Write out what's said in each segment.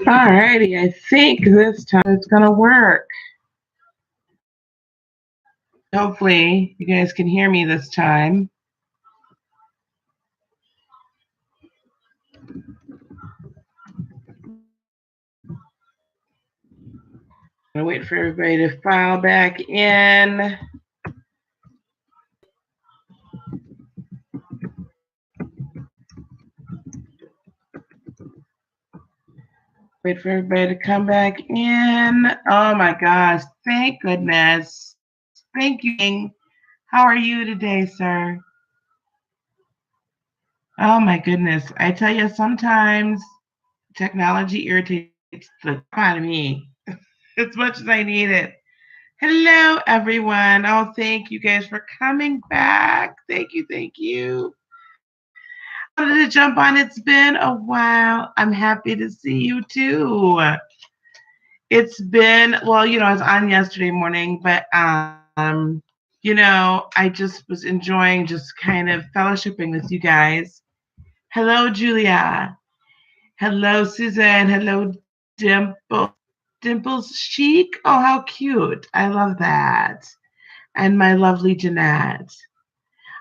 Alrighty, I think this time it's gonna work. Hopefully, you guys can hear me this time. I'm gonna wait for everybody to file back in. Wait for everybody to come back in. Oh my gosh, thank goodness. Thank you. How are you today, sir? Oh my goodness. I tell you, sometimes technology irritates the out of me as much as I need it. Hello, everyone. Oh, thank you guys for coming back. Thank you. Thank you. I wanted to jump on. It's been a while. I'm happy to see you too. It's been, well, I was on yesterday morning, but I just was enjoying just kind of fellowshipping with you guys. Hello, Julia. Hello, Suzanne. Hello, Dimple. Dimples Chic. Oh, how cute. I love that. And my lovely Jeanette.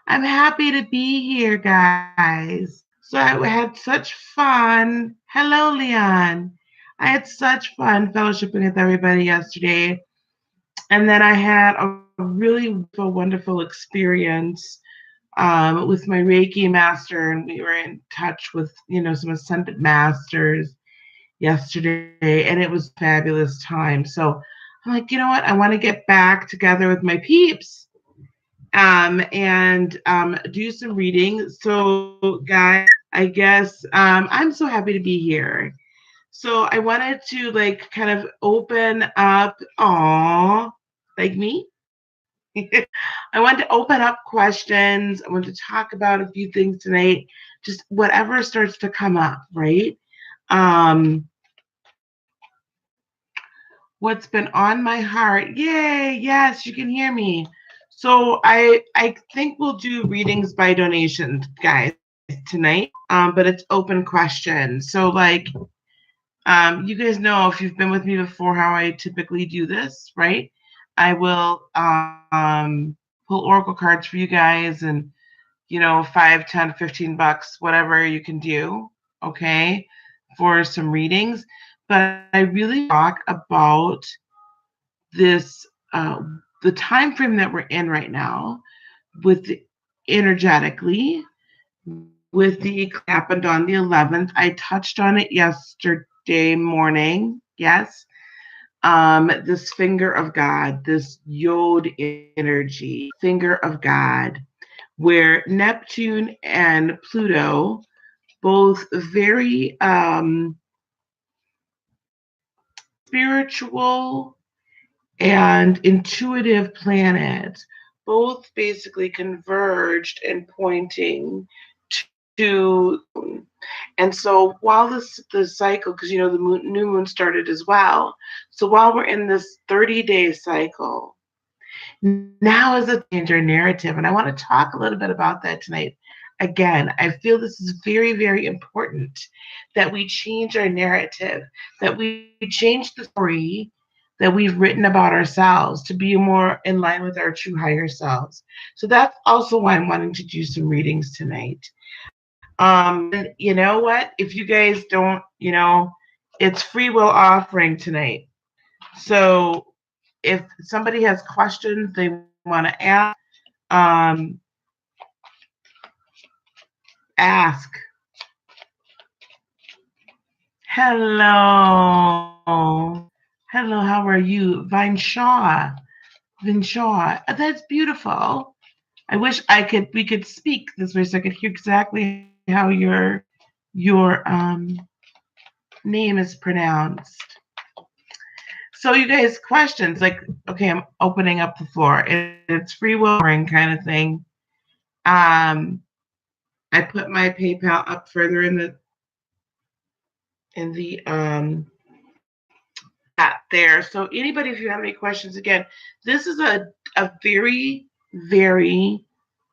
I'm happy to be here, guys. So I had such fun. Hello, Leon. I had such fun fellowshipping with everybody yesterday. And then I had a really wonderful experience with my Reiki master, and we were in touch with, some ascended masters yesterday, and it was a fabulous time. So I'm like, you know what? I want to get back together with my peeps and do some reading. So, guys, I guess I'm so happy to be here. So I wanted to like kind of open up, like me. I want to open up questions. I want to talk about a few things tonight, just whatever starts to come up, right? Um, what's been on my heart? Yay! Yes, you can hear me. So I think we'll do readings by donations, guys, tonight. But it's open questions. So like, you guys know if you've been with me before how I typically do this, right? I will pull oracle cards for you guys and 5, 10, $15, whatever you can do, okay, for some readings. But I really talk about this the time frame that we're in right now with energetically with the happened on the 11th. I touched on it yesterday morning. Yes. This finger of God, this yod energy, finger of God, where Neptune and Pluto, both very spiritual and intuitive planets, both basically converged and pointing to. And so while the cycle, because the new moon started as well, so while we're in this 30-day cycle, now is a change our narrative, and I want to talk a little bit about that tonight. Again, I feel this is very, very important that we change our narrative, that we change the story that we've written about ourselves to be more in line with our true higher selves. So that's also why I'm wanting to do some readings tonight. And you know what? If you guys don't, it's free will offering tonight. So if somebody has questions they want to um, ask. Hello. Hello, how are you? Vinshaw. Vinshaw. That's beautiful. I wish we could speak this way so I could hear exactly how your name is pronounced. So you guys, questions like, okay, I'm opening up the floor. It's free will kind of thing. I put my PayPal up further in the chat there. So anybody, if you have any questions, again, this is a very, very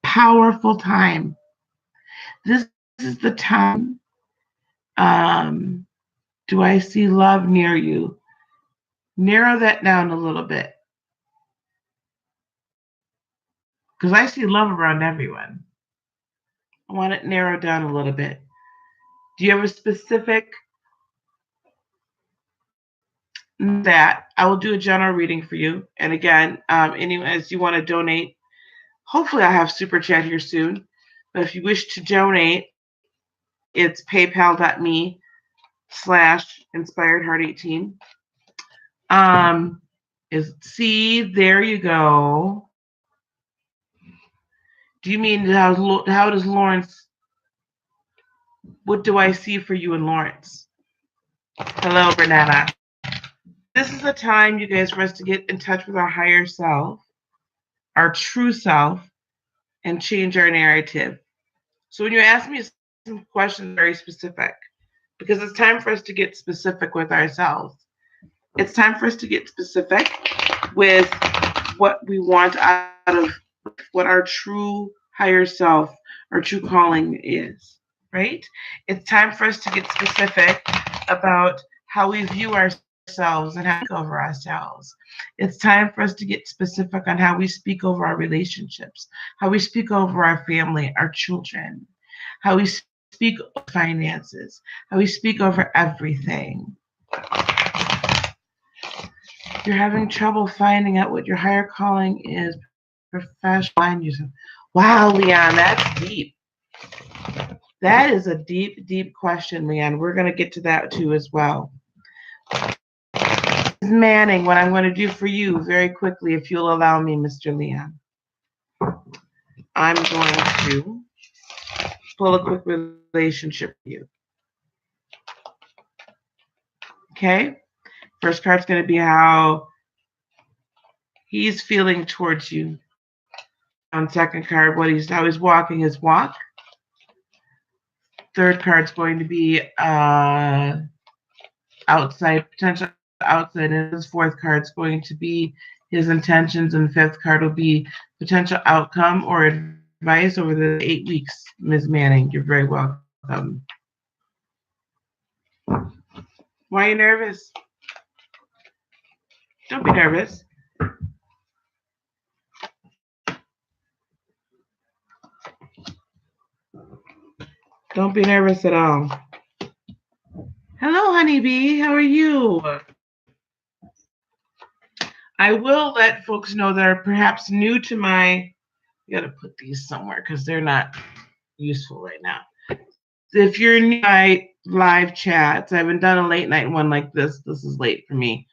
powerful time. This is the time Do I see love near you? Narrow that down a little bit. Because I see love around everyone. I want it narrowed down a little bit. Do you have a specific that? I will do a general reading for you. And again, as you want to donate, hopefully I'll have Super Chat here soon. But if you wish to donate, it's paypal.me/inspiredheart18. See, there you go. Do you mean how does Lawrence, what do I see for you in Lawrence? Hello, Bernetta. This is a time, you guys, for us to get in touch with our higher self, our true self, and change our narrative. So when you ask me some questions, very specific, because it's time for us to get specific with ourselves. It's time for us to get specific with what we want out of what our true higher self, our true calling is, right? It's time for us to get specific about how we view ourselves and how we speak over ourselves. It's time for us to get specific on how we speak over our relationships, how we speak over our family, our children, how we speak over finances, how we speak over everything. You're having trouble finding out what your higher calling is. Professional user. Wow, Leon, that's deep. That is a deep, deep question, Leon. We're going to get to that too as well. Manning, what I'm going to do for you very quickly, if you'll allow me, Mr. Leon. I'm going to pull a quick relationship for you. Okay? First card's going to be how he's feeling towards you. On second card, how he's walking his walk. Third card's going to be potential outside, and his fourth card's going to be his intentions, and fifth card will be potential outcome or advice over the 8 weeks. Ms. Manning, you're very welcome. Why are you nervous? Don't be nervous. Don't be nervous at all. Hello, honeybee. How are you? I will let folks know that are perhaps new to I got to put these somewhere because they're not useful right now. If you're new to my live chats, I haven't done a late night one like this. This is late for me.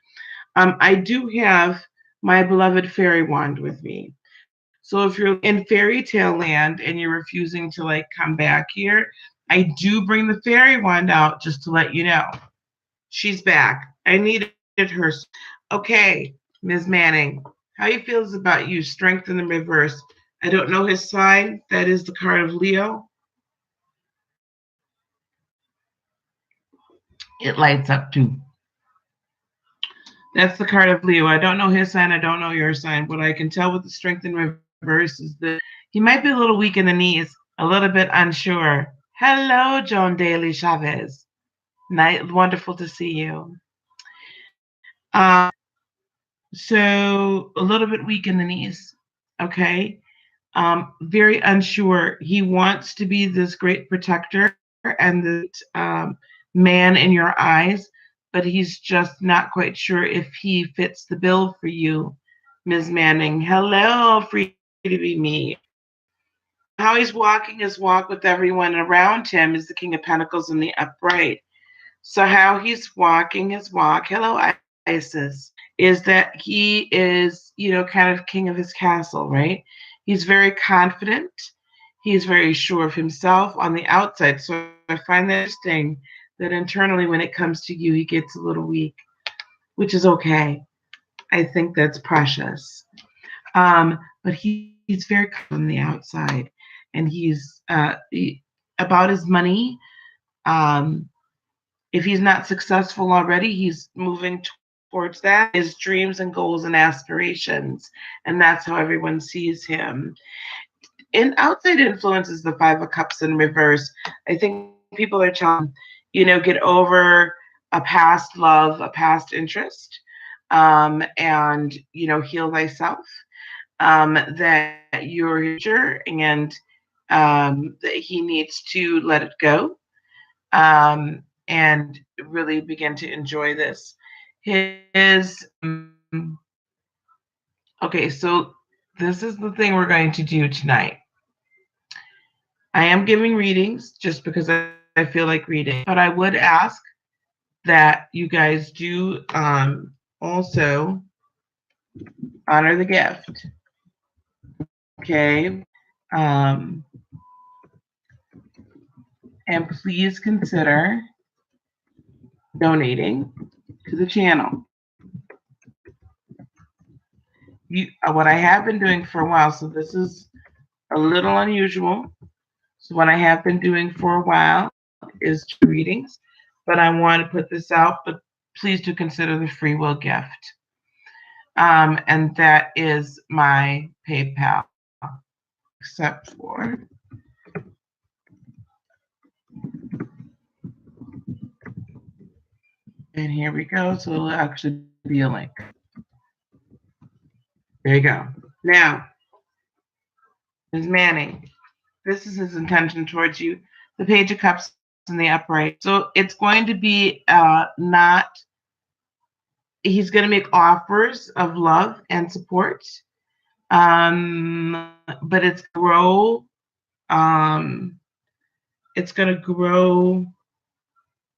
I do have my beloved fairy wand with me. So if you're in fairy tale land and you're refusing to come back here, I do bring the fairy wand out just to let you know. She's back. I needed her. Okay, Ms. Manning, how he feels about you? Strength in the reverse. I don't know his sign. That is the card of Leo. It lights up too. That's the card of Leo. I don't know his sign. I don't know your sign. What I can tell with the strength in reverse is that he might be a little weak in the knees, a little bit unsure. Hello, Joan Daly Chavez. Wonderful to see you. So a little bit weak in the knees. Okay. Very unsure. He wants to be this great protector and the man in your eyes, but he's just not quite sure if he fits the bill for you, Ms. Manning. Hello, free to be me. How he's walking his walk with everyone around him is the King of Pentacles in the upright. So how he's walking his walk, hello, Isis, is that he is, kind of king of his castle, right? He's very confident. He's very sure of himself on the outside. So I find that interesting that internally when it comes to you, he gets a little weak, which is okay. I think that's precious. But he's very confident on the outside. And he's about his money. If he's not successful already, he's moving towards that, his dreams and goals and aspirations. And that's how everyone sees him. And outside influence is the Five of Cups in reverse. I think people are telling, get over a past love, a past interest, and heal thyself. That you're future, and that he needs to let it go, and really begin to enjoy this. His Okay, so this is the thing we're going to do tonight. I am giving readings just because I feel like reading, but I would ask that you guys do also honor the gift. Okay. Um, and please consider donating to the channel. What I have been doing for a while, so this is a little unusual. So what I have been doing for a while is readings, but I want to put this out, but please do consider the free will gift. And that is my PayPal, except for and here we go. So it'll actually be a link. There you go. Now, Ms. Manning, this is his intention towards you. The Page of Cups in the upright. So it's going to be not, he's going to make offers of love and support, but it's grow. It's going to grow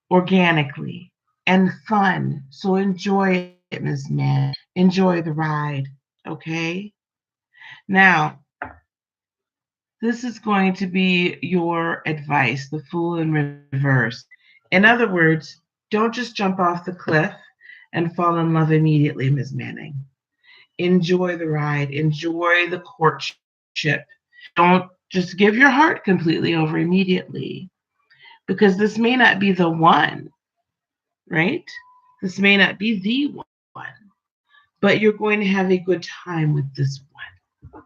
organically and fun. So enjoy it, Ms. Manning. Enjoy the ride. Okay. Now, this is going to be your advice, the Fool in reverse. In other words, don't just jump off the cliff and fall in love immediately, Ms. Manning. Enjoy the ride. Enjoy the courtship. Don't just give your heart completely over immediately, because this may not be the one, right? This may not be the one, but you're going to have a good time with this one.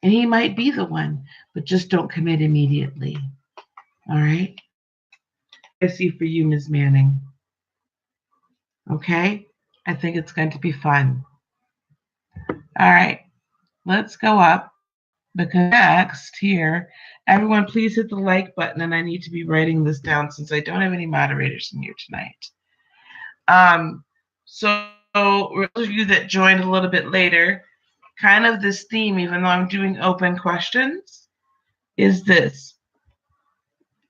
And he might be the one, but just don't commit immediately. All right? I see for you, Ms. Manning. Okay? I think it's going to be fun. All right. Let's go up, because next here, everyone please hit the like button, and I need to be writing this down since I don't have any moderators in here tonight. So for those of you that joined a little bit later, kind of this theme, even though I'm doing open questions, is this.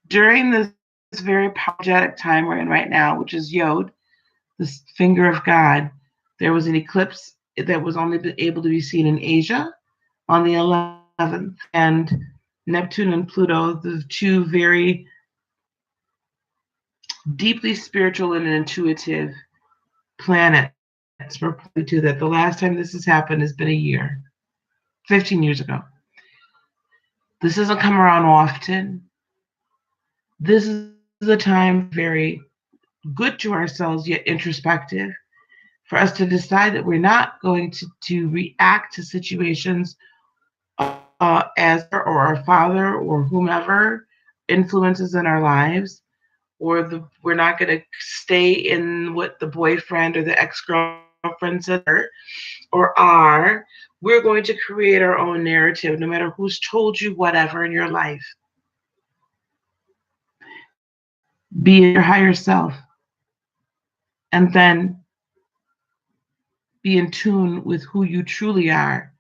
During this very apologetic time we're in right now, which is Yod, the finger of God, there was an eclipse that was only able to be seen in Asia on the 11th, and Neptune and Pluto, the two very deeply spiritual and intuitive planets, were pointing to that the last time this has happened has been a year, 15 years ago. This doesn't come around often. This is a time very good to ourselves, yet introspective, for us to decide that we're not going to react to situations as or our father or whomever influences in our lives, or we're not going to stay in what the boyfriend or the ex-girlfriend said or are. We're going to create our own narrative, no matter who's told you whatever in your life. Be your higher self, and then be in tune with who you truly are,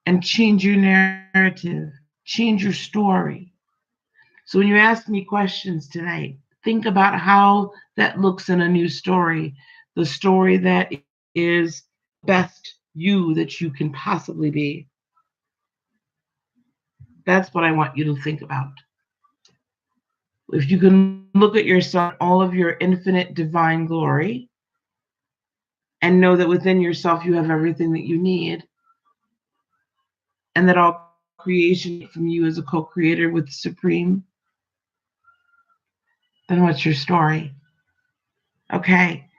and change your narrative, change your story. So when you ask me questions tonight, think about how that looks in a new story, the story that is best you that you can possibly be. That's what I want you to think about. If you can look at yourself, all of your infinite divine glory, and know that within yourself you have everything that you need, and that all creation from you as a co-creator with the Supreme, then what's your story? Okay,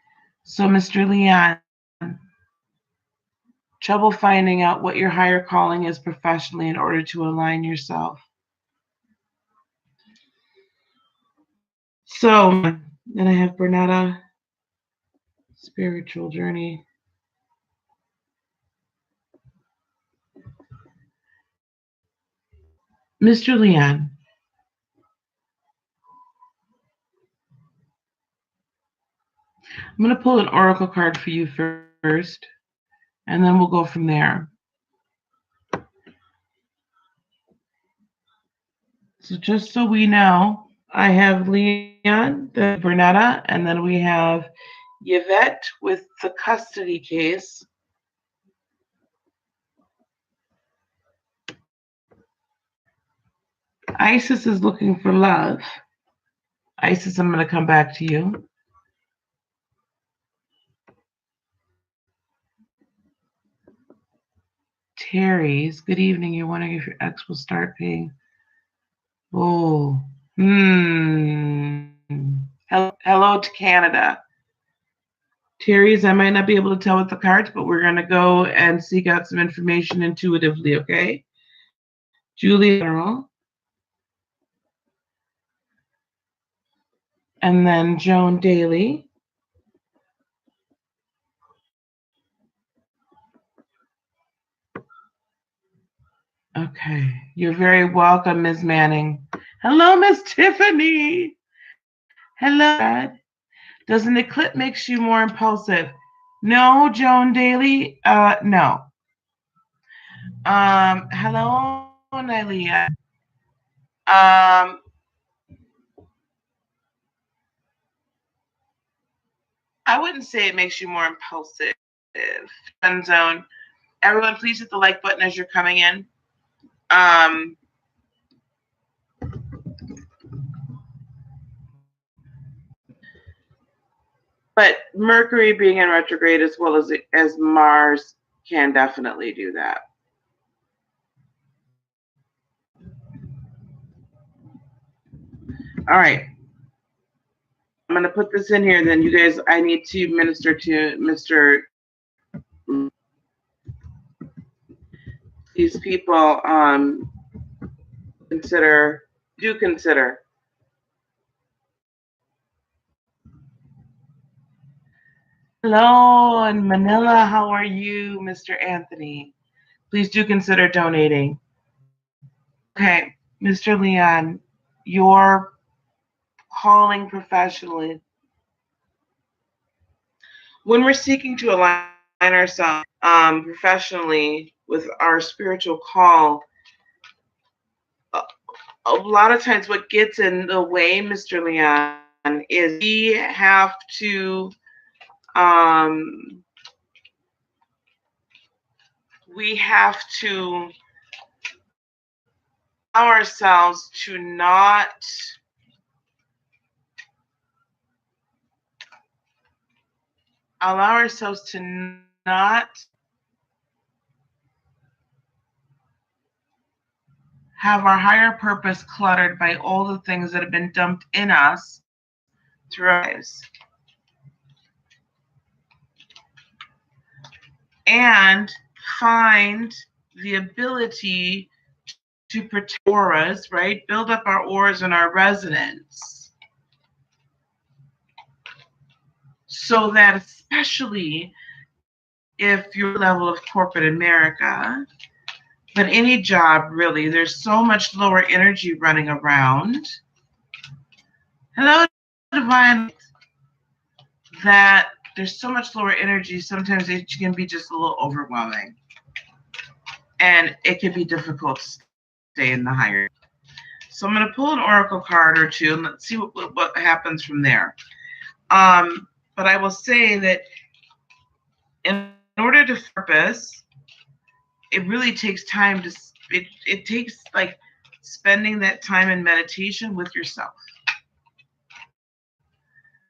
so Mr. Leon, trouble finding out what your higher calling is professionally in order to align yourself. So Then I have Bernetta, spiritual journey. Mr. Leon, I'm going to pull an oracle card for you first, and then we'll go from there. So just so we know, I have Leon, the Bernetta, and then we have Yvette with the custody case. Isis is looking for love. Isis, I'm going to come back to you. Terry's, good evening. You're wondering if your ex will start paying. Oh, Hello to Canada. Terry's, I might not be able to tell with the cards, but we're going to go and seek out some information intuitively, okay? Julie General. And then Joan Daly. Okay, you're very welcome, Ms. Manning. Hello, Miss Tiffany. Hello, Dad. Does an eclipse makes you more impulsive? No, Joan Daly. No. Hello, Nylia. I wouldn't say it makes you more impulsive. Fun zone. Everyone, please hit the like button as you're coming in. But Mercury being in retrograde as well as Mars can definitely do that. All right. I'm going to put this in here. Then you guys, I need to minister to Mr. These people consider. Hello in Manila. How are you, Mr. Anthony? Please do consider donating. Okay, Mr. Leon, your calling professionally. When we're seeking to align ourselves professionally with our spiritual call, a lot of times what gets in the way, Mr. Leon, is we have to allow ourselves to not have our higher purpose cluttered by all the things that have been dumped in us through our lives. And find the ability to protect auras, right? Build up our auras and our resonance. So that especially if you're level of corporate America, but any job really, there's so much lower energy running around. Hello, Divine. That there's so much lower energy, sometimes it can be just a little overwhelming. And it can be difficult to stay in the higher. So I'm going to pull an oracle card or two and let's see what happens from there. But I will say that in order to purpose, it really takes time to, it takes like spending that time in meditation with yourself.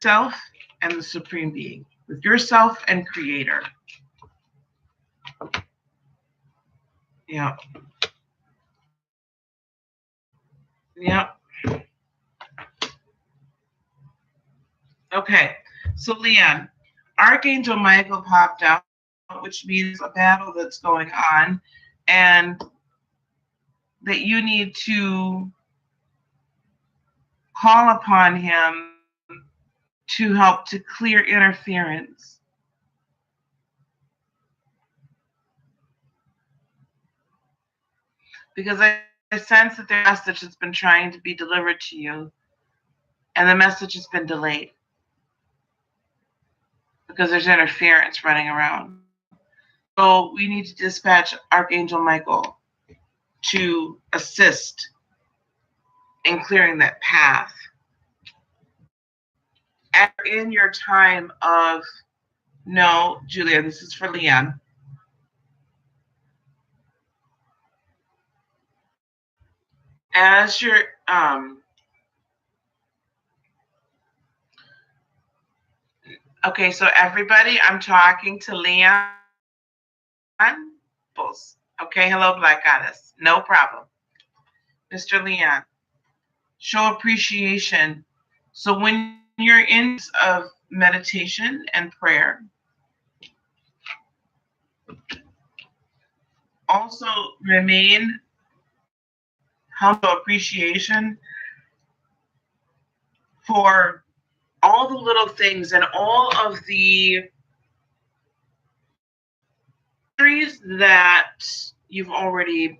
Self and the Supreme Being. With yourself and Creator. Yeah. Yeah. Okay. So Leon, Archangel Michael popped out, which means a battle that's going on, and that you need to call upon him to help to clear interference. Because I sense that there's a message that's been trying to be delivered to you, and the message has been delayed because there's interference running around. So we need to dispatch Archangel Michael to assist in clearing that path. And in your time of, no, Julia, this is for Leon. As you're, okay, so everybody, I'm talking to Leon. Okay, hello, Black Goddess. No problem. Mr. Leon, show appreciation. So when you're in of meditation and prayer, also remain humble appreciation for all the little things and all of the victories that you've already,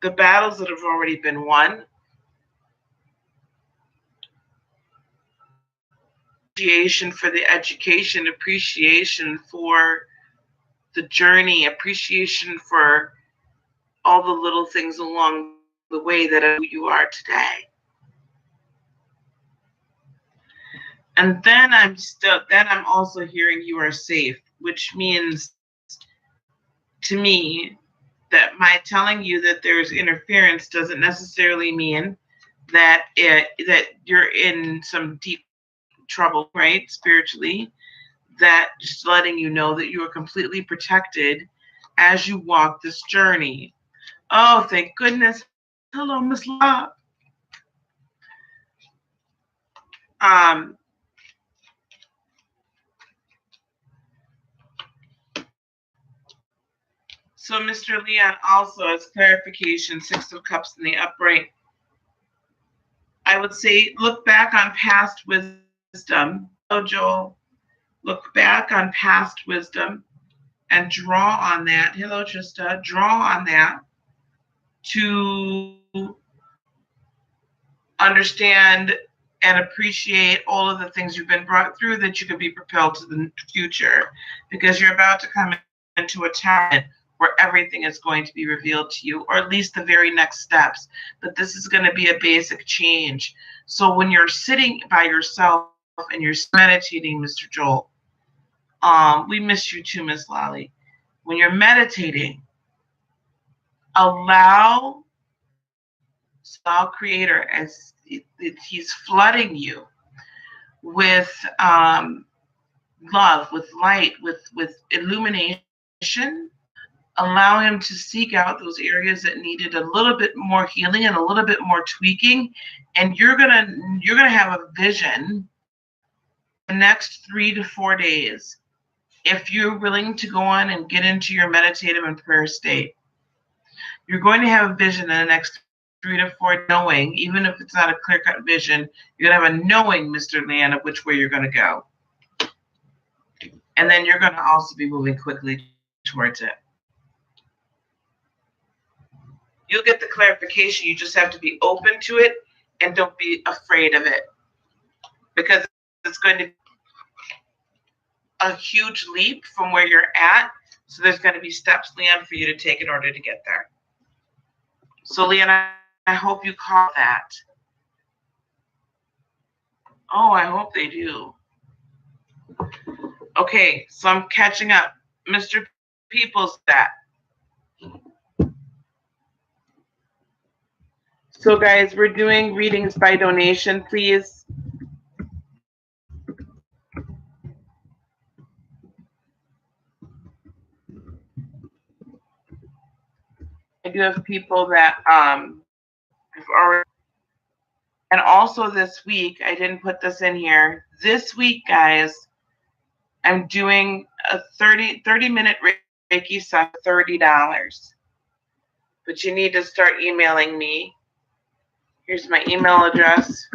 the battles that have already been won. Appreciation for the education, appreciation for the journey, appreciation for all the little things along the way that are who you are today. And then I'm also hearing you are safe, which means to me that my telling you that there's interference doesn't necessarily mean that that you're in some deep trouble, right, spiritually. That just letting you know that you are completely protected as you walk this journey. Oh, thank goodness. Hello, Miss La. So, Mr. Leon, also as clarification, Six of Cups in the upright, I would say look back on past wisdom. Oh, Joel, look back on past wisdom and draw on that. Hello, Trista. Draw on that to understand and appreciate all of the things you've been brought through, that you can be propelled to the future, because you're about to come into a time where everything is going to be revealed to you, or at least the very next steps. But this is going to be a basic change. So when you're sitting by yourself and you're meditating, Mr. Joel, we miss you too, Miss Lolly. When you're meditating, allow Creator, as he's flooding you with love, with light, with illumination. Allow him to seek out those areas that needed a little bit more healing and a little bit more tweaking, and you're gonna have a vision the next 3 to 4 days, if you're willing to go on and get into your meditative and prayer state. You're going to have a vision in the next 3 to 4, knowing, even if it's not a clear-cut vision, you're going to have a knowing, Mr. Land, of which way you're going to go. And then you're going to also be moving quickly towards it. You'll get the clarification. You just have to be open to it and don't be afraid of it, because it's going to be a huge leap from where you're at. So there's going to be steps, Leon, for you to take in order to get there. So, Leon, I hope you call that. Oh, I hope they do. Okay, so I'm catching up. Mr. Peoples, that. So, guys, we're doing readings by donation, please. I do have people that have already. And also this week, I didn't put this in here. This week, guys, I'm doing a 30-minute Reiki session, $30. But you need to start emailing me. Here's my email address.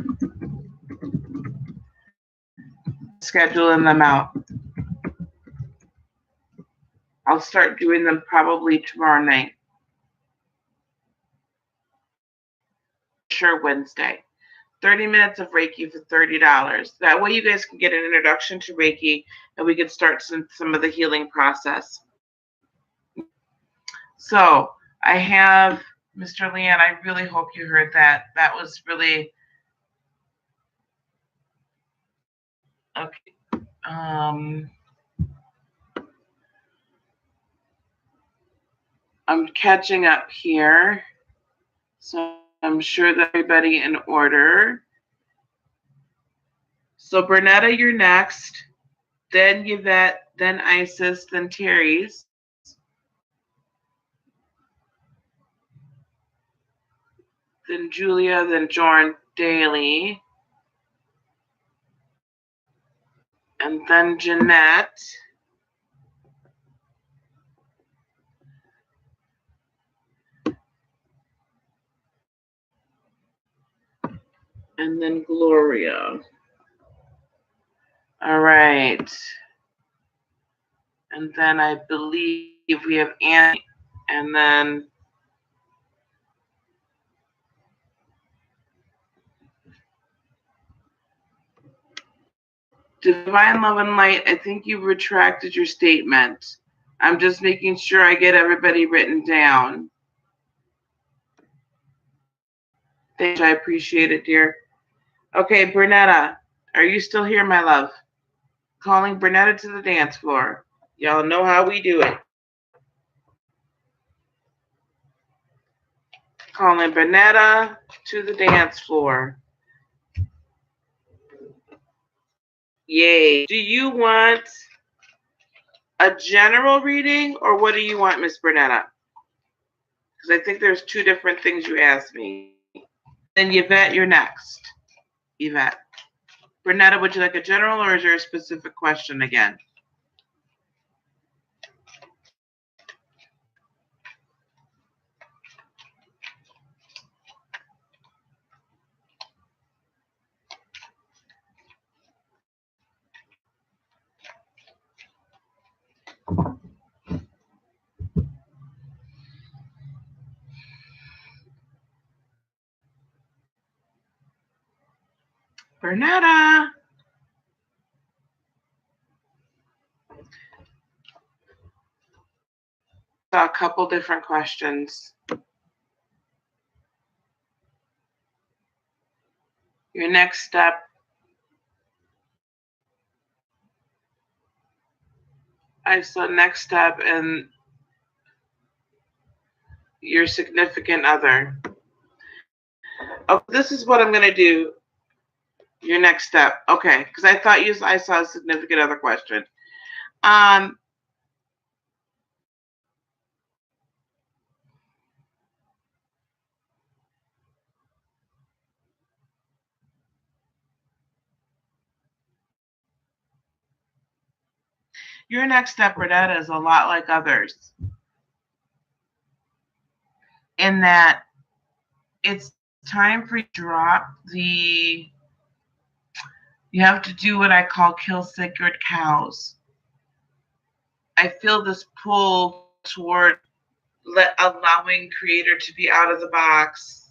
scheduling them out. I'll start doing them probably tomorrow night. Sure, Wednesday. 30 minutes of Reiki for $30. That way you guys can get an introduction to Reiki and we can start some of the healing process. So I have Mr. Leanne, I really hope you heard that. That was really okay. I'm catching up here. So I'm sure that everybody in order. So Bernetta, you're next. Then Yvette, then Isis, then Terry's. Then Julia, then Jorn Daly. And then Jeanette. And then Gloria. All right. And then I believe we have Annie. And then Divine Love and Light, I think you retracted your statement. I'm just making sure I get everybody written down. Thank you. I appreciate it, dear. Okay, Bernetta, are you still here, my love? Calling Bernetta to the dance floor. Y'all know how we do it. Calling Bernetta to the dance floor. Yay. Do you want a general reading or what do you want, Miss Bernetta? Because I think there's two different things you asked me. Then Yvette, you're next. Yvette. Bernetta, would you like a general or is there a specific question again? Bernetta. A couple different questions. Your next step. I saw next step and your significant other. Oh, this is what I'm going to do. Your next step. Okay, because I saw a significant other question. Your next step, Bernetta, is a lot like others. In that it's time for you to drop you have to do what I call kill sacred cows. I feel this pull toward allowing Creator to be out of the box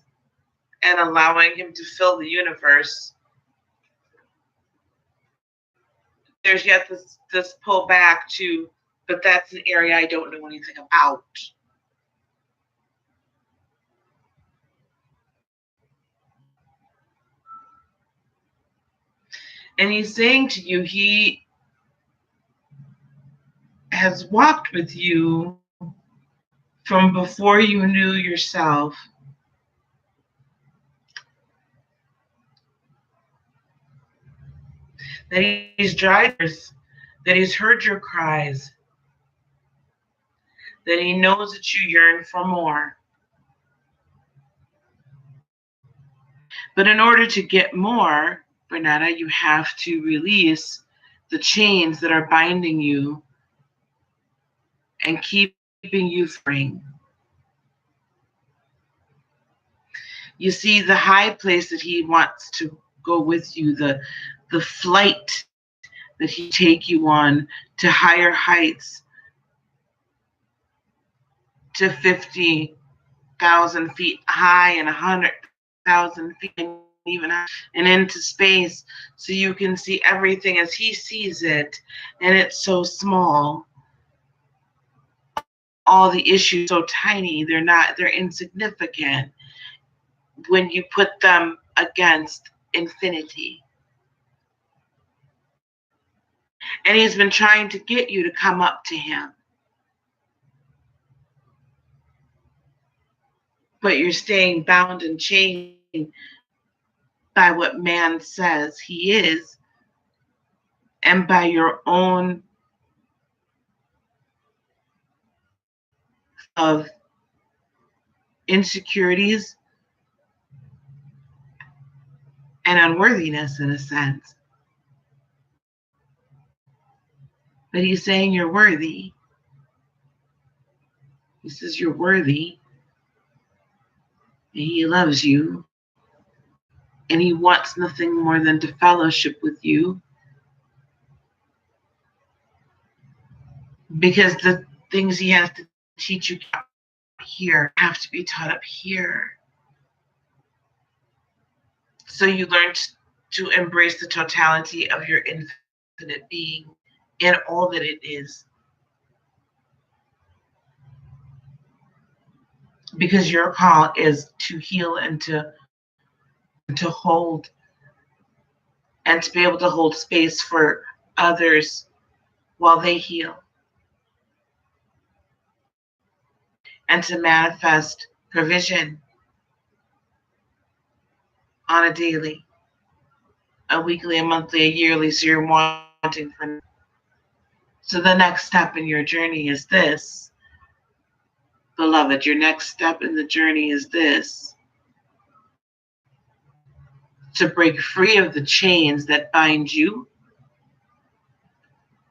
and allowing him to fill the universe. There's yet this pull back to, but that's an area I don't know anything about. And he's saying to you, he has walked with you from before you knew yourself. That he's dried yours, that he's heard your cries, that he knows that you yearn for more. But in order to get more, Bernetta, you have to release the chains that are binding you and keeping you free. You see, the high place that he wants to go with you, the flight that he take you on to higher heights, to 50,000 feet high and 100,000 feet and even and into space, so you can see everything as he sees it, and it's so small. All the issues so tiny, they're insignificant when you put them against infinity. And he's been trying to get you to come up to him. But you're staying bound and chained by what man says he is, and by your own of insecurities and unworthiness, in a sense. But he's saying you're worthy. He says you're worthy, and he loves you, and he wants nothing more than to fellowship with you, because the things he has to teach you here have to be taught up here. So you learn to embrace the totality of your infinite being and all that it is. Because your call is to heal and to hold, and to be able to hold space for others while they heal, and to manifest provision on a daily, a weekly, a monthly, a yearly, so you're wanting for. So the next step in your journey is this, beloved. Your next step in the journey is this: to break free of the chains that bind you.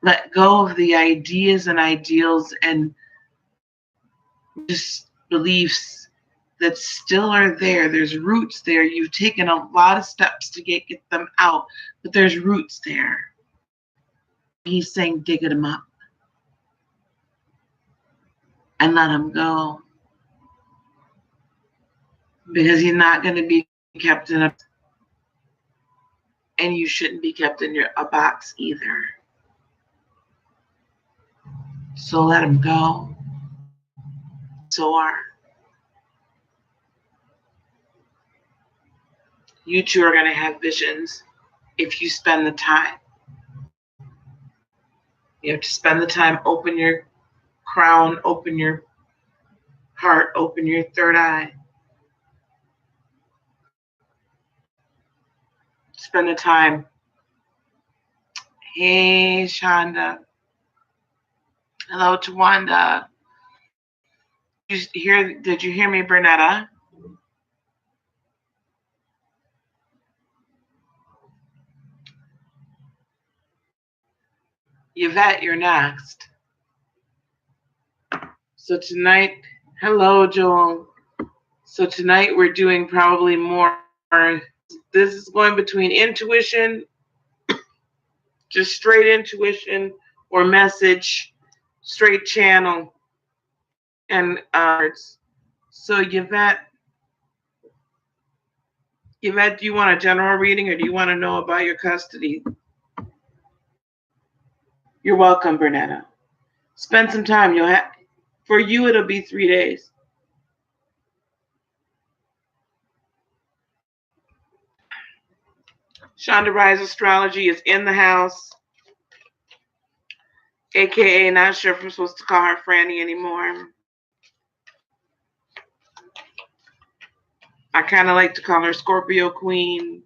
Let go of the ideas and ideals and just beliefs that still are there. There's roots there. You've taken a lot of steps to get them out, but there's roots there. He's saying dig them up and let them go, because he's not going to be kept in a, and you shouldn't be kept in a box either. So let him go. So are. You two are going to have visions if you spend the time. You have to spend the time, open your crown, open your heart, open your third eye. Spend the time. Hey, Shonda. Hello, Tawanda. Did you hear me, Bernetta? Yvette, you're next. So tonight, hello, Joel. So tonight we're doing probably more. This is going between intuition, just straight intuition, or message, straight channel, and so Yvette, do you want a general reading, or do you want to know about your custody? You're welcome, Bernetta. Spend some time. For you, it'll be 3 days. Shonda Rise Astrology is in the house, aka not sure if I'm supposed to call her Franny anymore. I kind of like to call her Scorpio Queen.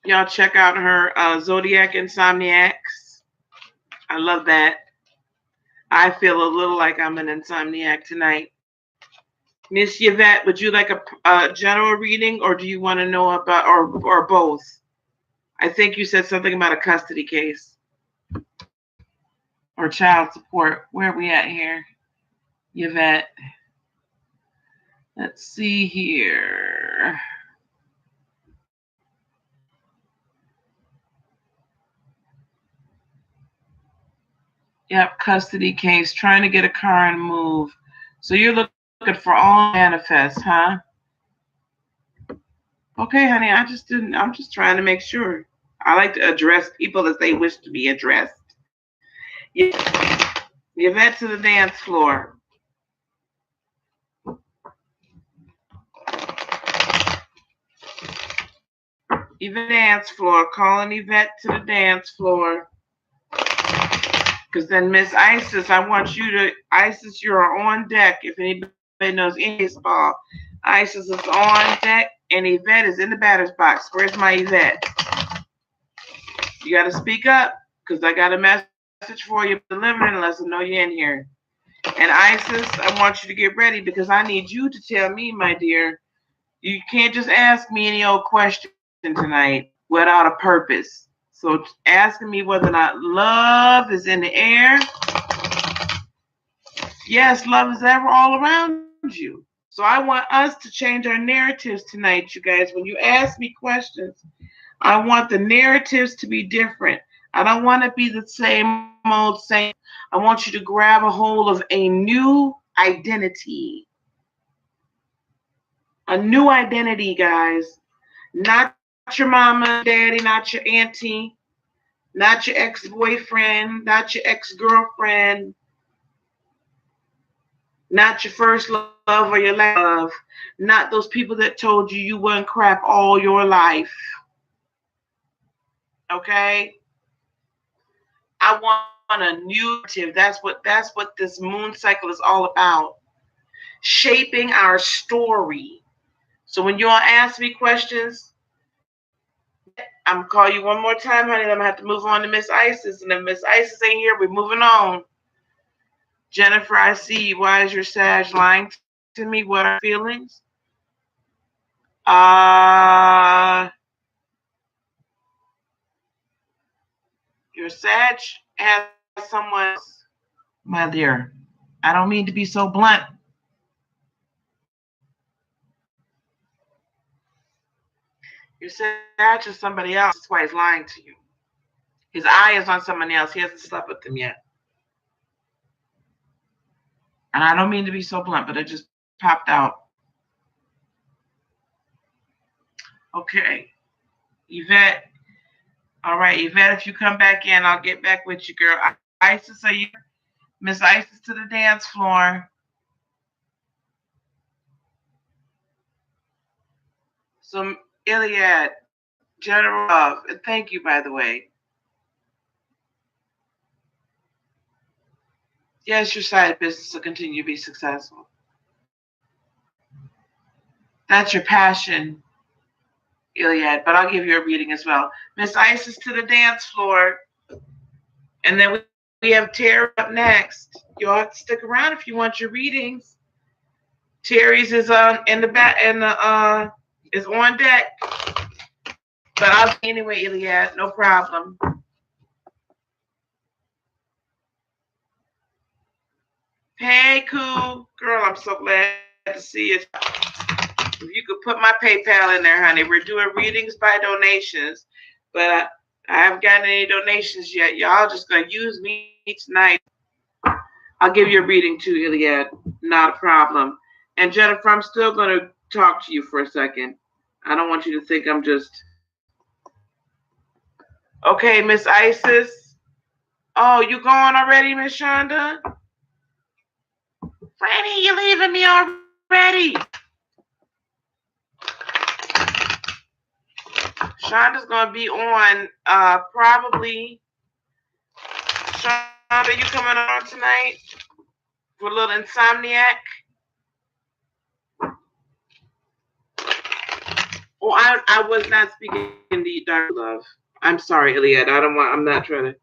Y'all check out her Zodiac Insomniacs. I love that. I feel a little like I'm an insomniac tonight. Miss Yvette, would you like a general reading, or do you want to know about, or both? I think you said something about a custody case or child support. Where are we at here, Yvette? Let's see here. Yep, custody case, trying to get a car and move. So you're looking for all manifest, huh? Okay, honey, I'm just trying to make sure. I like to address people as they wish to be addressed. Yvette to the dance floor. Yvette dance floor. Calling Yvette to the dance floor. Because then Miss Isis, I want you to, Isis, you're on deck. If anybody knows any baseball, Isis is on deck and Yvette is in the batter's box. Where's my Yvette? You got to speak up because I got a message for you delivering unless I know you're in here. And Isis, I want you to get ready because I need you to tell me, my dear, you can't just ask me any old question tonight without a purpose. So asking me whether or not love is in the air. Yes, love is ever all around you. So I want us to change our narratives tonight, you guys. When you ask me questions, I want the narratives to be different. I don't want to be the same old same. I want you to grab a hold of a new identity. A new identity, guys. Not your mama, daddy, not your auntie, not your ex-boyfriend, not your ex-girlfriend, not your first love or your last love, not those people that told you you weren't crap all your life. Okay? I want a new narrative. That's what this moon cycle is all about. Shaping our story. So when you all ask me questions, I'm gonna call you one more time, honey. I'm gonna have to move on to Miss Isis. And if Miss Isis ain't here, we're moving on. Jennifer, I see you. Why is your Sag lying to me? What are feelings? Your Sag has someone else. My dear, I don't mean to be so blunt. Your Sag is somebody else. That's why he's lying to you. His eye is on someone else. He hasn't slept with them yet. And I don't mean to be so blunt, but it just popped out. Okay. Yvette. All right, Yvette, if you come back in, I'll get back with you, girl. Isis, are you? Miss Isis to the dance floor. So, Iliad, General Love, and thank you, by the way. Yes, your side business will continue to be successful. That's your passion, Iliad, but I'll give you a reading as well. Miss Isis to the dance floor. And then we have Terry up next. You'll have to stick around if you want your readings. Terry's is in the back and is on deck. But I'll anyway, Iliad, no problem. Hey, cool girl, I'm so glad to see you. If you could put my PayPal in there, honey. We're doing readings by donations, but I haven't gotten any donations yet. Y'all just gonna use me tonight. I'll give you a reading too, Iliad. Not a problem. And Jennifer, I'm still gonna talk to you for a second. I don't want you to think I'm just okay, Miss Isis. Oh, you going already, Miss Shonda? Franny, you leaving me already? Shonda's gonna be on probably. Shonda, you coming on tonight for a little insomniac? Oh, I was not speaking to you, Dr. Love. I'm sorry, Iliad. I'm not trying to.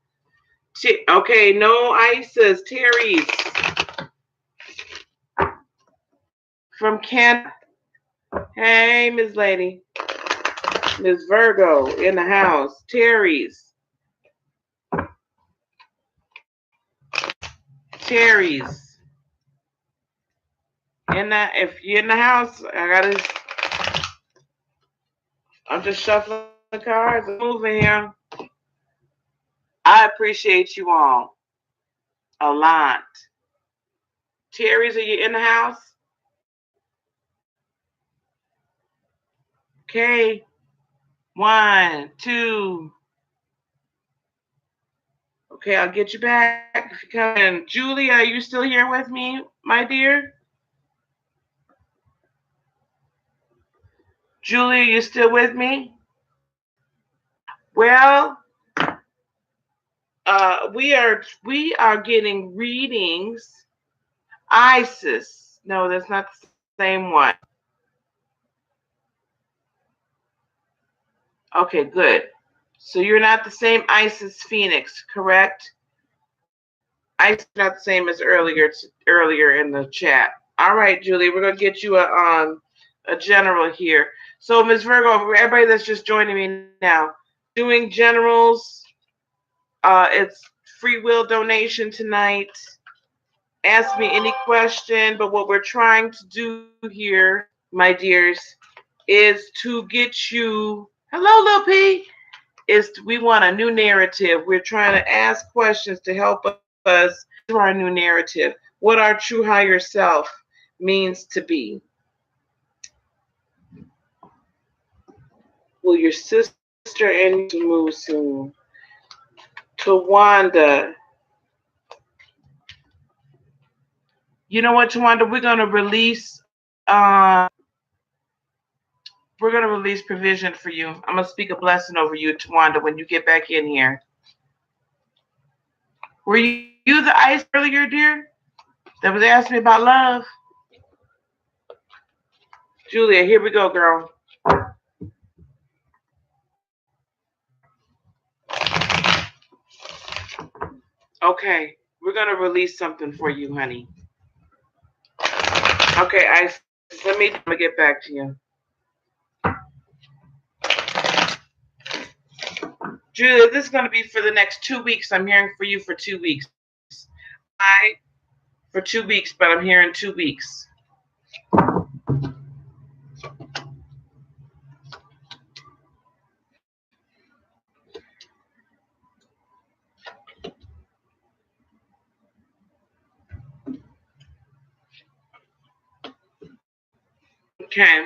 Okay, no Isis. Terry's from Canada. Hey, Miss Lady. Miss Virgo in the house. Terry's. Terry's. If you're in the house, I'm just shuffling the cards and moving here. I appreciate you all. A lot. Terry's, are you in the house? Okay. 1, 2. Okay, I'll get you back if you come in. Julia, are you still here with me, my dear? Julia, you still with me? Well, we are getting readings. Isis. No, that's not the same one. Okay, good. So you're not the same Isis Phoenix, correct? Isis is not the same as earlier in the chat. All right, Julie, we're gonna get you a general here. So Ms. Virgo, everybody that's just joining me now, doing generals. It's free will donation tonight. Ask me any question, but what we're trying to do here, my dears, is to get you. Hello, Lil P. We want a new narrative. We're trying to ask questions to help us to our new narrative. What our true higher self means to be. Will your sister and you move soon? Tawanda. You know what, Tawanda? We're gonna release provision for you. I'm gonna speak a blessing over you, Tawanda, when you get back in here. Were you the ice earlier, dear? That was asking me about love? Julia, here we go, girl. Okay, we're gonna release something for you, honey. Okay, Ice, let me get back to you. Julia, this is gonna be for the next 2 weeks. I'm hearing for you for 2 weeks. For 2 weeks, but I'm here in 2 weeks. Okay.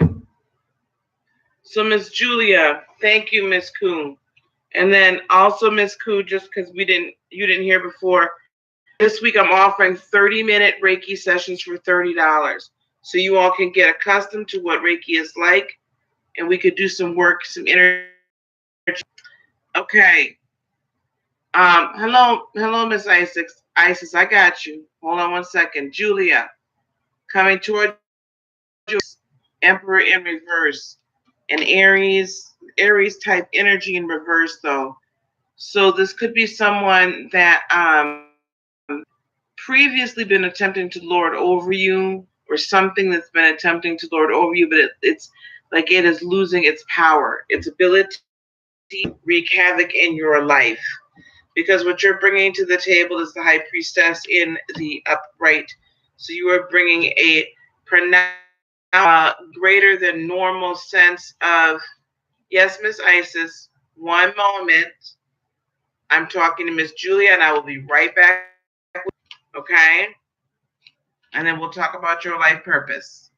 So Miss Julia, thank you, Miss Kuhn. And then also Miss Kuhn, just because you didn't hear before, this week I'm offering 30-minute Reiki sessions for $30. So you all can get accustomed to what Reiki is like, and we could do some work, some energy. Okay. Hello, Miss Isis. Isis, I got you. Hold on 1 second. Julia, coming toward you, Emperor in reverse, and Aries type energy in reverse though. So this could be someone that previously been attempting to lord over you, or something that's been attempting to lord over you, but it's like it is losing its power, its ability to wreak havoc in your life. Because what you're bringing to the table is the high priestess in the upright. So you are bringing a greater than normal sense of, yes, Miss Isis, 1 moment. I'm talking to Miss Julia, and I will be right back. Okay? And then we'll talk about your life purpose.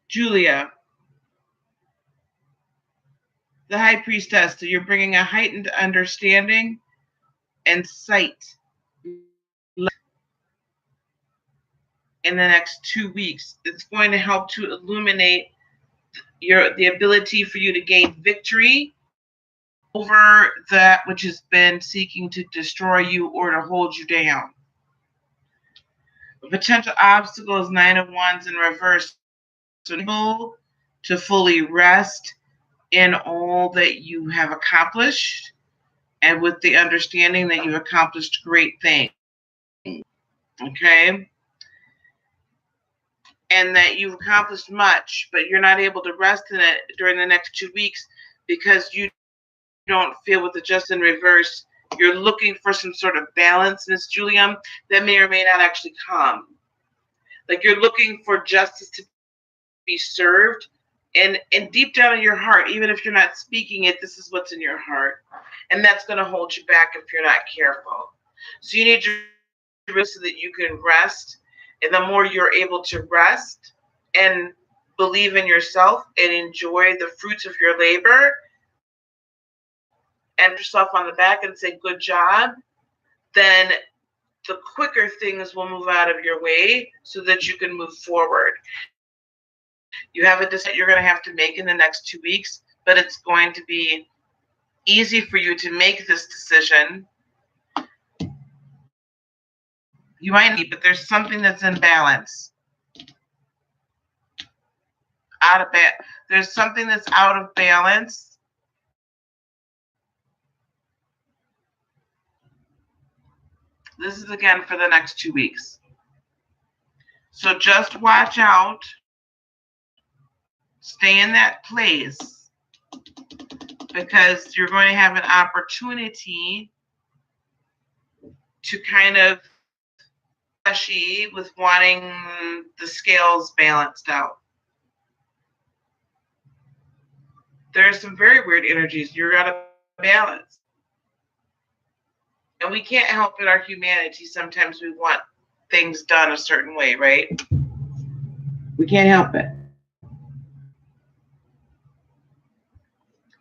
Julia, the high priestess, so you're bringing a heightened understanding and sight in the next 2 weeks. It's going to help to illuminate the ability for you to gain victory over that which has been seeking to destroy you or to hold you down. A potential obstacle is 9 of Wands in reverse. So able to fully rest in all that you have accomplished, and with the understanding that you've accomplished great things. Okay? And that you've accomplished much, but you're not able to rest in it during the next 2 weeks because you don't feel with the just in reverse. You're looking for some sort of balance, Miss Julia, that may or may not actually come. Like you're looking for justice to be served, And deep down in your heart, even if you're not speaking it, this is what's in your heart. And that's going to hold you back if you're not careful. So you need to rest so that you can rest. And the more you're able to rest and believe in yourself and enjoy the fruits of your labor and yourself on the back and say, good job, then the quicker things will move out of your way so that you can move forward. You have a decision you're going to have to make in the next 2 weeks, but it's going to be easy for you to make this decision. You might need, but there's something that's in balance. There's something that's out of balance. This is again for the next 2 weeks. So just watch out. Stay in that place because you're going to have an opportunity to kind of with wanting the scales balanced out. There are some very weird energies you're out of balance. And we can't help in our humanity. Sometimes we want things done a certain way, right? We can't help it.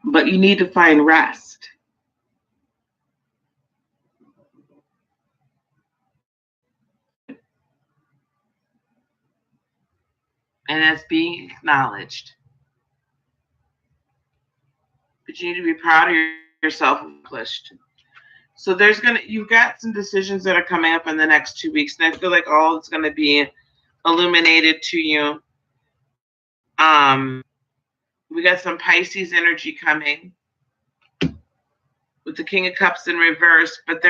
But you need to find rest. And that's being acknowledged. But you need to be proud of yourself accomplished. So you've got some decisions that are coming up in the next 2 weeks, and I feel like all is going to be illuminated to you. We got some Pisces energy coming with the King of Cups in reverse, but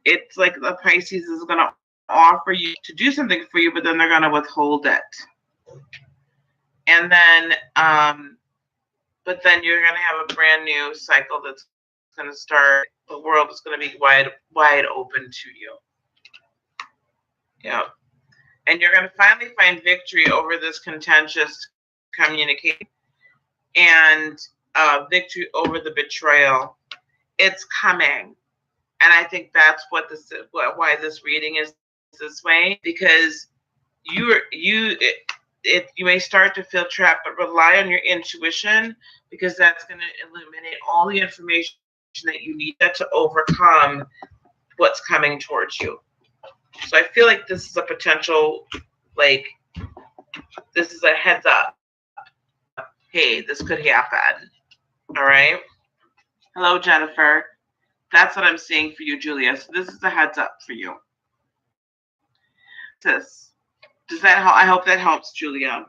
it's like the Pisces is going to offer you to do something for you, but then they're going to withhold it. And then, but then you're going to have a brand new cycle that's going to start. The world is going to be wide open to you. Yeah. And you're going to finally find victory over this contentious communication and victory over the betrayal. It's coming. And I think that's why this reading is this way, because you may start to feel trapped, but rely on your intuition, because that's going to illuminate all the information that you need to overcome what's coming towards you. So I feel like this is a potential, this is a heads up. Hey, this could happen. All right. Hello, Jennifer. That's what I'm seeing for you, Julia. So this is a heads up for you. Does that help? I hope that helps, Julia.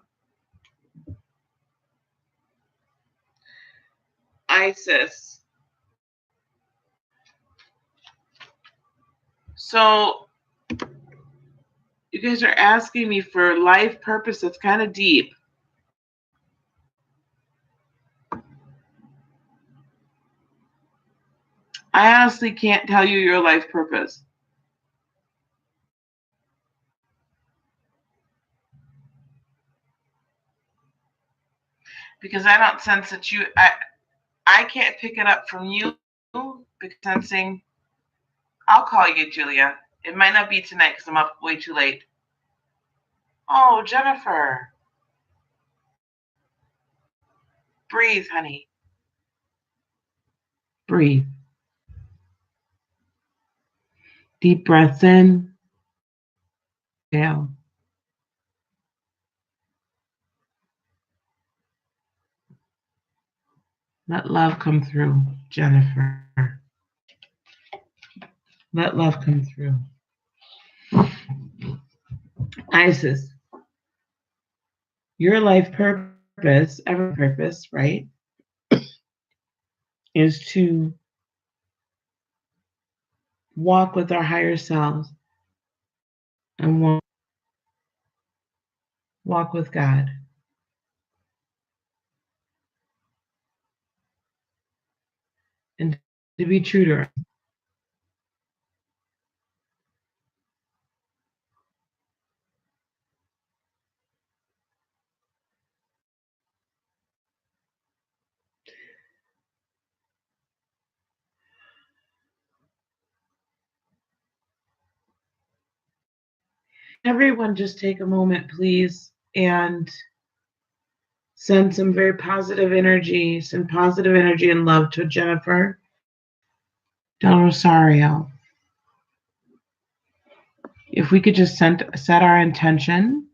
Isis. So you guys are asking me for life purpose. It's kind of deep. I honestly can't tell you your life purpose. Because I don't sense that I can't pick it up from you, because sensing. I'll call you, Julia. It might not be tonight because I'm up way too late. Oh, Jennifer. Breathe, honey. Breathe. Deep breaths in. Exhale. Let love come through, Jennifer. Let love come through. Isis, your life purpose, every purpose, right, is to walk with our higher selves and walk with God. And to be true to her. Everyone just take a moment, please, and send some very positive energy, and love to Jennifer Del Rosario. If we could just set our intention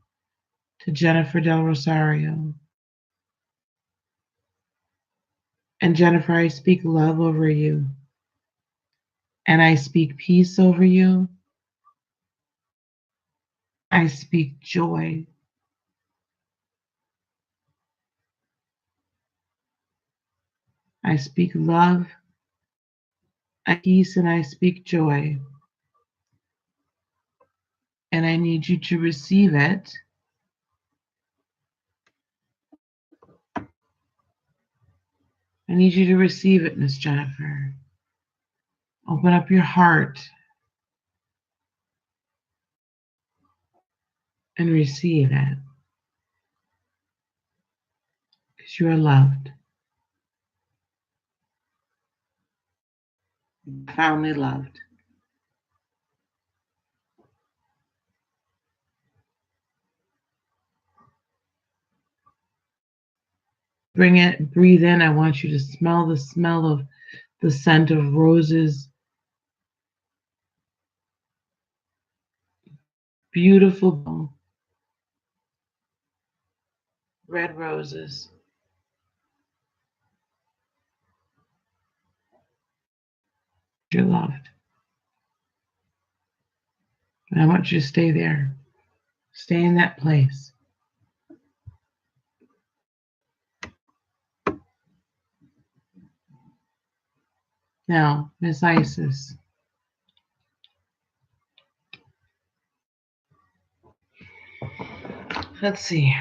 to Jennifer Del Rosario. And Jennifer, I speak love over you. And I speak peace over you. I speak joy. I speak love, peace, and I speak joy. And I need you to receive it. I need you to receive it, Miss Jennifer. Open up your heart and receive it. Because you are loved. Profoundly loved. Bring it, breathe in. I want you to smell the smell of the scent of roses. Beautiful red roses. You're loved. And I want you to stay there. Stay in that place. Now, Miss Isis. Let's see.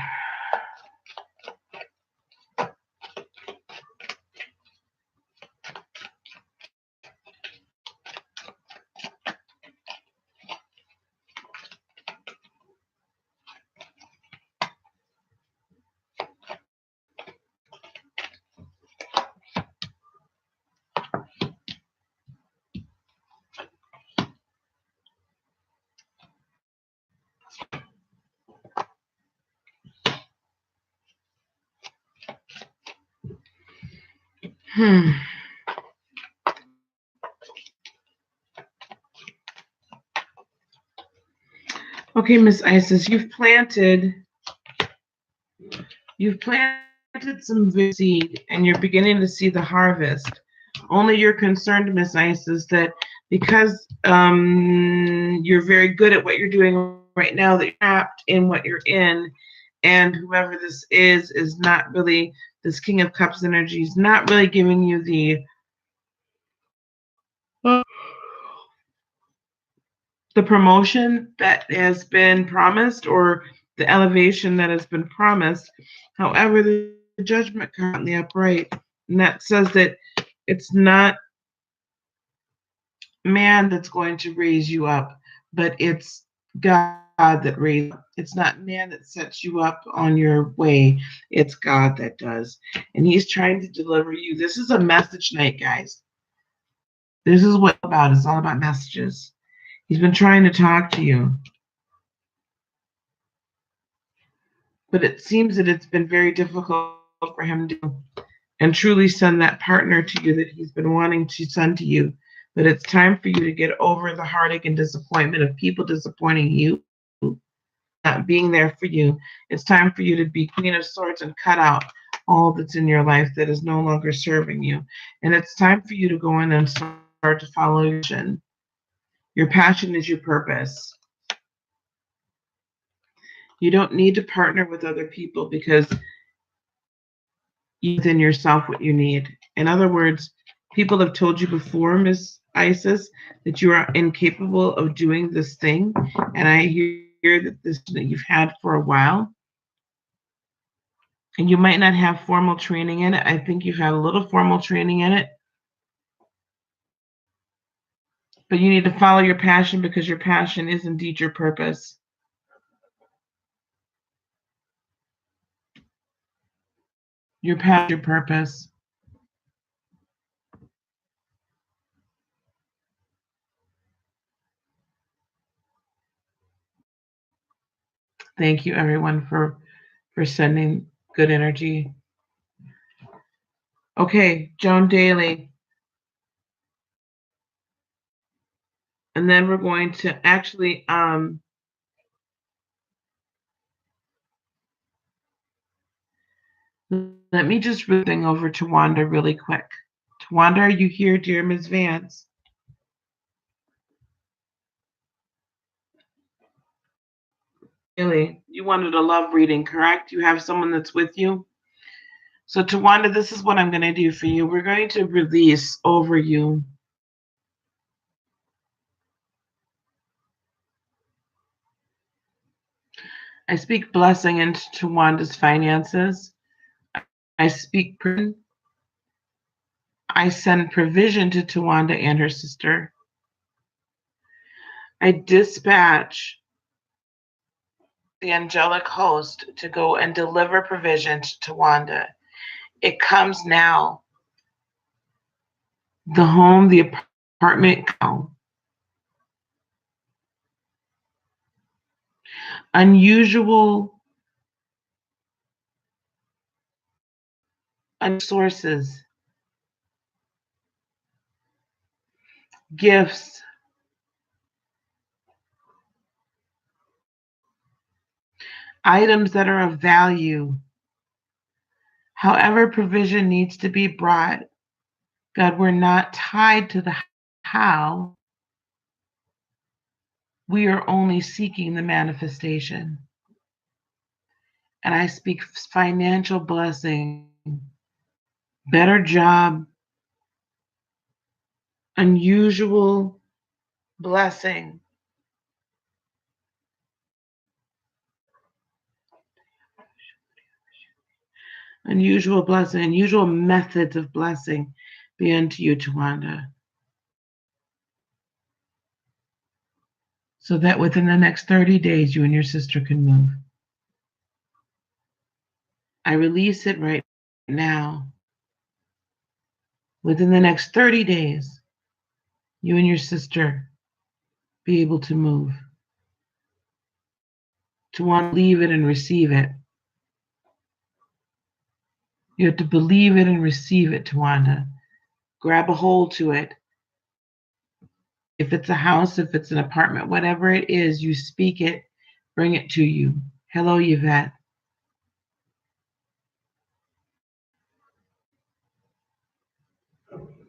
Okay, Miss Isis, you've planted some seed and you're beginning to see the harvest. Only you're concerned, Miss Isis, that because you're very good at what you're doing right now, that you're trapped in what you're in, and whoever this is not really, this King of Cups energy is not really giving you the promotion that has been promised or the elevation that has been promised. However, the judgment card in the upright, and that says that it's not man that's going to raise you up, but it's God that raises. It's not man that sets you up on your way. It's God that does. And he's trying to deliver you. This is a message night, guys. This is what it's about. It's all about messages. He's been trying to talk to you. But it seems that it's been very difficult for him to and truly send that partner to you that he's been wanting to send to you. But it's time for you to get over the heartache and disappointment of people disappointing you, not being there for you. It's time for you to be Queen of Swords and cut out all that's in your life that is no longer serving you. And it's time for you to go in and start to follow your passion. Your passion is your purpose. You don't need to partner with other people because you within yourself what you need. In other words, people have told you before, Miss Isis, that you are incapable of doing this thing. And I hear that this that you've had for a while. And you might not have formal training in it. I think you've had a little formal training in it. But you need to follow your passion because your passion is indeed your purpose. Your passion, your purpose. Thank you, everyone, for sending good energy. Okay, Joan Daly. And then we're going to actually let me just read thing over to Wanda really quick. Wanda, are you here, dear Ms. Vance? Really? You wanted a love reading, correct? You have someone that's with you? So, Tawanda, this is what I'm going to do for you. We're going to release over you I speak blessing into Tawanda's finances. I speak, I send provision to Tawanda and her sister. I dispatch the angelic host to go and deliver provision to Tawanda. It comes now. The home, the apartment, unusual sources, gifts, items that are of value. However, provision needs to be brought. God, we're not tied to the how. We are only seeking the manifestation. And I speak financial blessing, better job, unusual blessing. Unusual blessing, unusual methods of blessing be unto you, Tawanda. So that within the next 30 days, you and your sister can move. I release it right now. Within the next 30 days, you and your sister be able to move. To want to leave it and receive it. You have to believe it and receive it, Tawanda. Grab a hold to it. If it's a house, if it's an apartment, whatever it is, you speak it, bring it to you. Hello, Yvette.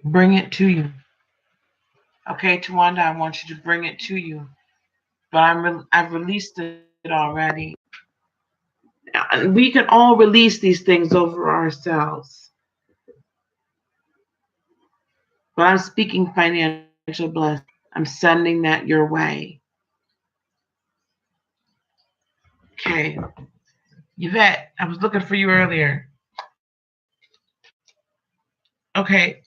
Bring it to you. Okay, Tawanda, I want you to bring it to you. But I've released it already. We can all release these things over ourselves. But I'm speaking financial blessing. I'm sending that your way. Okay. Yvette, I was looking for you earlier. Okay.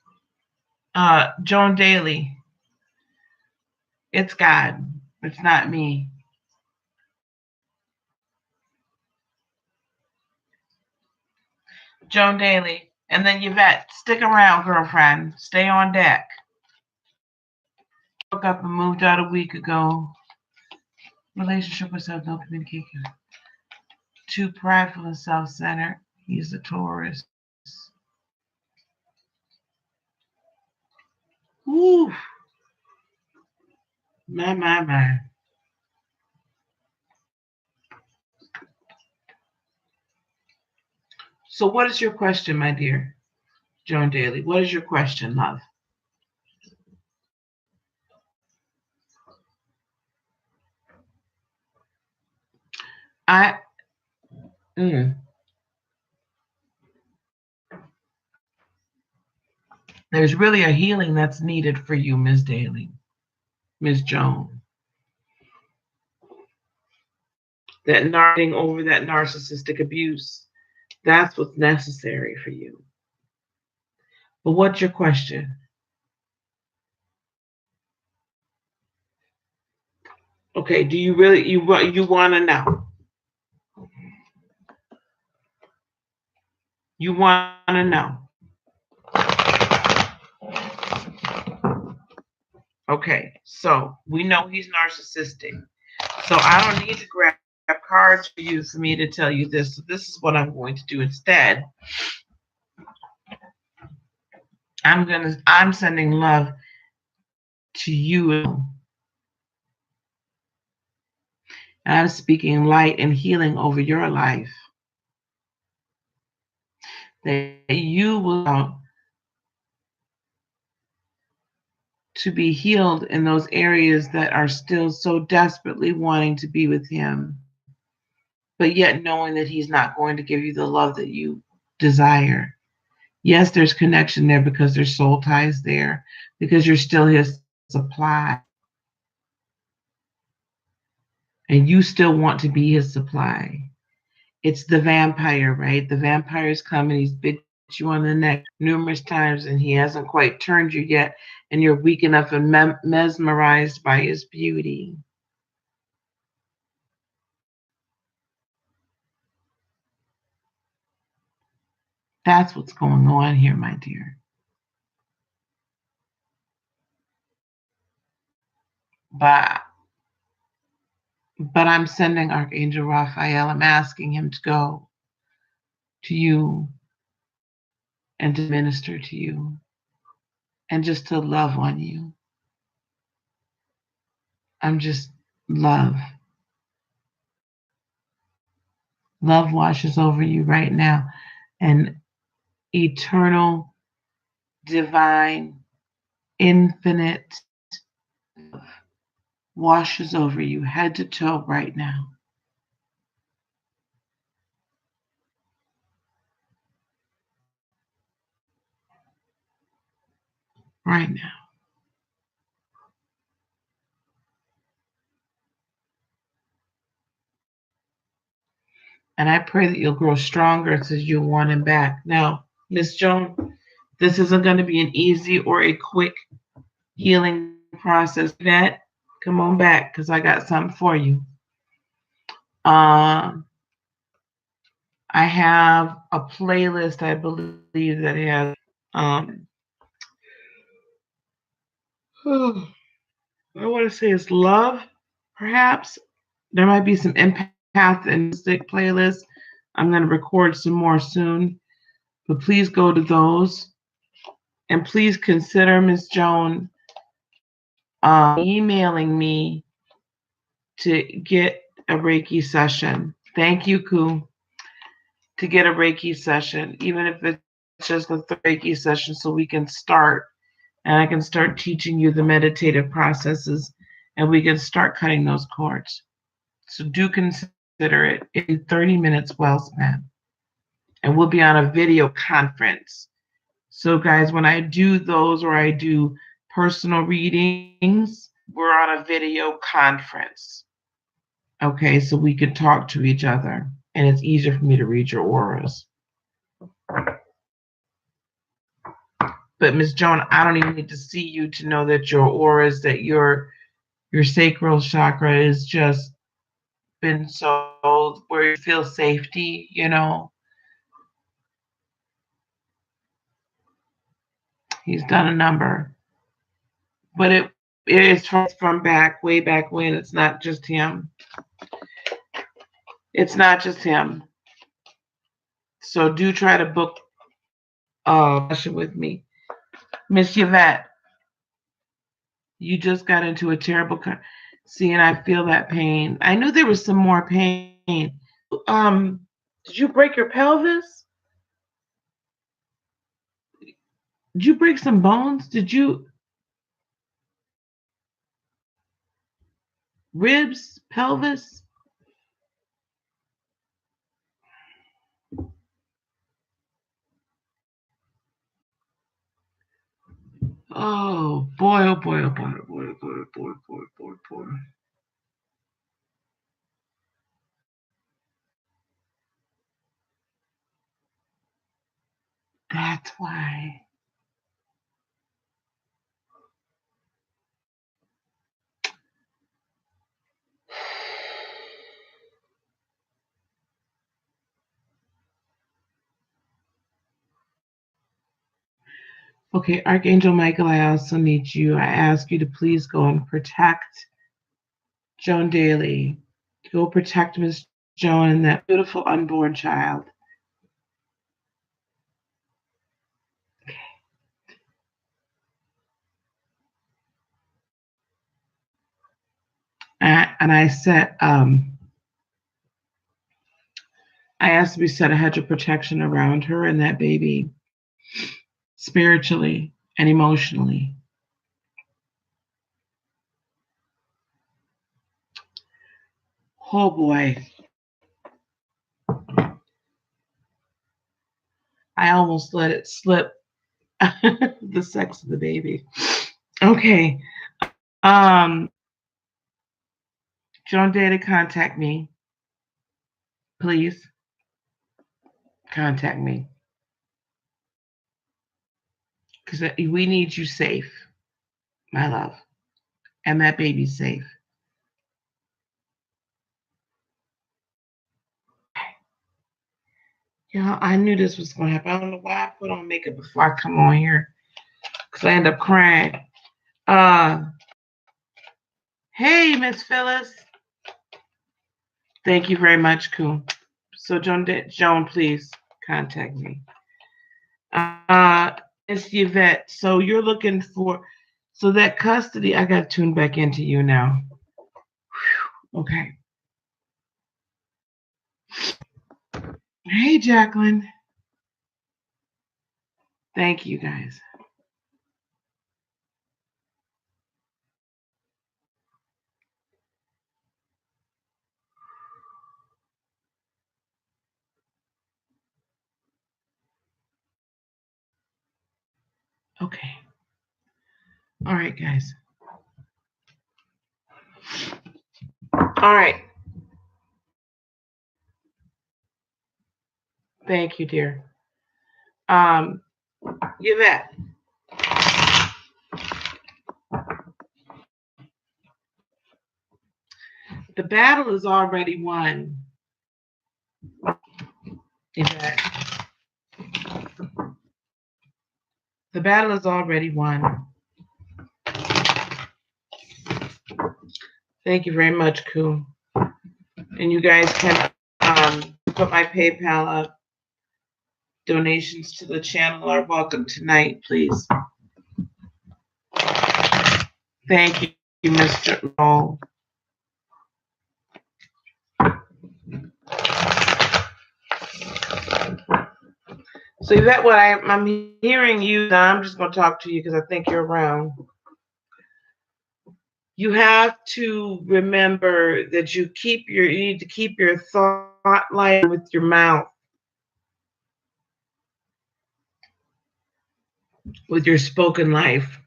Joan Daly. It's God. It's not me. Joan Daly. And then Yvette, stick around, girlfriend. Stay on deck. Broke up and moved out a week ago. Relationship with self, no communication. Too prideful and self-centered. He's a Taurus. Ooh. My. So what is your question, my dear Joan Daly? What is your question, love? There's really a healing that's needed for you, Ms. Daly, Ms. Joan. That narrating over that narcissistic abuse, that's what's necessary for you. But what's your question? Okay, do you really you want to know? You want to know? Okay, so we know he's narcissistic. So I don't need to grab cards for you for me to tell you this. So this is what I'm going to do instead. I'm sending love to you. And I'm speaking light and healing over your life. That you will to be healed in those areas that are still so desperately wanting to be with him, but yet knowing that he's not going to give you the love that you desire. Yes, there's connection there because there's soul ties there, because you're still his supply. And you still want to be his supply. It's the vampire, right? The vampire is coming, he's bit you on the neck numerous times, and he hasn't quite turned you yet, and you're weak enough and mesmerized by his beauty. That's what's going on here, my dear. But I'm sending Archangel Raphael. I'm asking him to go to you and to minister to you and just to love on you. I'm just love. Love washes over you right now. And eternal, divine, infinite love washes over you head to toe right now. Right now. And I pray that you'll grow stronger as you want him back. Now, Miss Joan, this isn't going to be an easy or a quick healing process. That come on back because I got something for you. I have a playlist, I believe, that has I want to say it's love, perhaps. There might be some empath and mystic playlists. I'm going to record some more soon, but please go to those. And please consider, Miss Joan, emailing me to get a Reiki session. Thank you, Koo, to get a Reiki session, even if it's just a Reiki session, so we can start and I can start teaching you the meditative processes and we can start cutting those cords. So do consider it. In 30 minutes well spent. And we'll be on a video conference. So guys, when I do those or I do personal readings, we're on a video conference. Okay, so we can talk to each other and it's easier for me to read your auras. But Miss Joan, I don't even need to see you to know that your auras, that your sacral chakra is just been so where you feel safety, you know. He's done a number. But it is from back, way back when. It's not just him. It's not just him. So do try to book a session with me. Miss Yvette, you just got into a terrible see, and I feel that pain. I knew there was some more pain. Did you break your pelvis? Did you break some bones? Did you ribs, pelvis? Oh boy, oh boy, oh boy, oh boy, oh boy, oh boy, oh boy, oh boy. That's why. Okay, Archangel Michael, I also need you. I ask you to please go and protect Joan Daly. Go protect Miss Joan and that beautiful unborn child. And I said, I asked to be set a hedge of protection around her and that baby, spiritually and emotionally. Oh boy. I almost let it slip. The sex of the baby. Okay. Um, Joan Day to contact me. Please contact me. Because we need you safe, my love. And that baby's safe. Yeah, I knew this was going to happen. I don't know why I put on makeup before I come on here. Because I end up crying. Hey, Miss Phyllis. Thank you very much, Cool. So, Joan, please contact me. Miss Yvette. So you're looking for, so that custody. I got to tune back into you now. Okay. Hey, Jacqueline. Thank you, guys. Okay. All right, guys. All right. Thank you, dear. Yvette. The battle is already won. Yvette. The battle is already won. Thank you very much, Koo. And you guys can put my PayPal up. Donations to the channel are welcome tonight, please. Thank you, Mr. Roll. So is that what I'm hearing you? I'm just going to talk to you because I think you're around. You have to remember that you need to keep your thought light with your mouth, with your spoken life.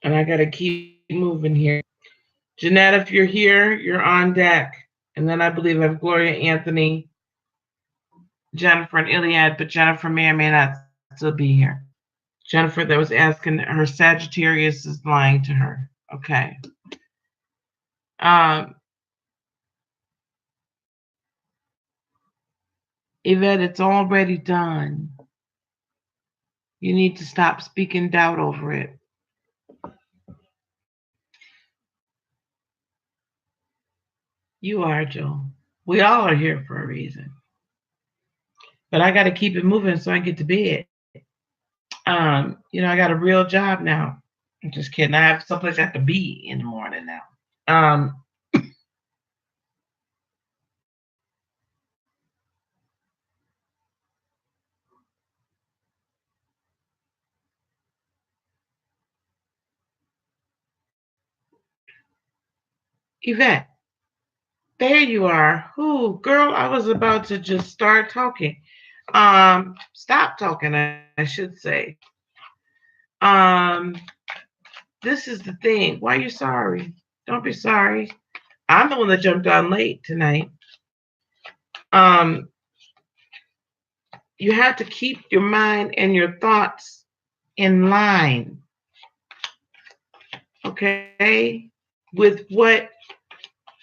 And I got to keep moving here. Jeanette, if you're here, you're on deck. And then I believe I have Gloria, Anthony, Jennifer, and Iliad, but Jennifer may or may not still be here. Jennifer that was asking, her Sagittarius is lying to her. Okay. Yvette, it's already done. You need to stop speaking doubt over it. You are, Joe. We all are here for a reason. But I got to keep it moving so I get to bed. I got a real job now. I'm just kidding. I have someplace I have to be in the morning now. Yvette, there you are. Ooh, girl, I was about to just start talking. Stop talking, I should say. This is the thing. Why are you sorry? Don't be sorry. I'm the one that jumped on late tonight. You have to keep your mind and your thoughts in line, okay, with what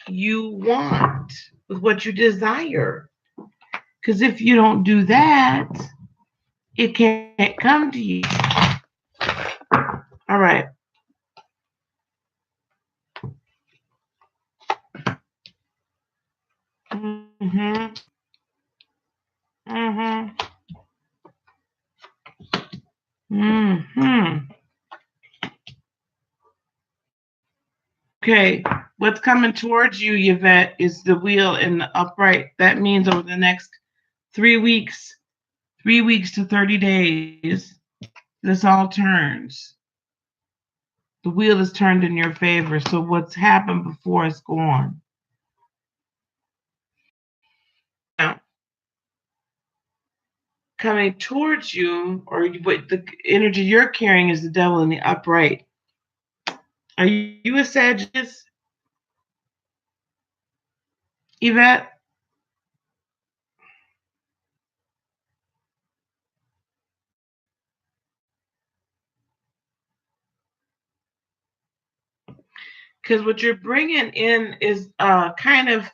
you want, with what you desire. Because if you don't do that, it can't come to you. All right. Mm-hmm. Mm-hmm. Mm-hmm. Okay. What's coming towards you, Yvette, is the wheel in the upright. That means over the next 3 weeks, 3 weeks to 30 days, this all turns. The wheel is turned in your favor. So what's happened before is gone. Now, coming towards you, or what the energy you're carrying is the devil in the upright. Are you a Sagittarius, Yvette? Because what you're bringing in is kind of,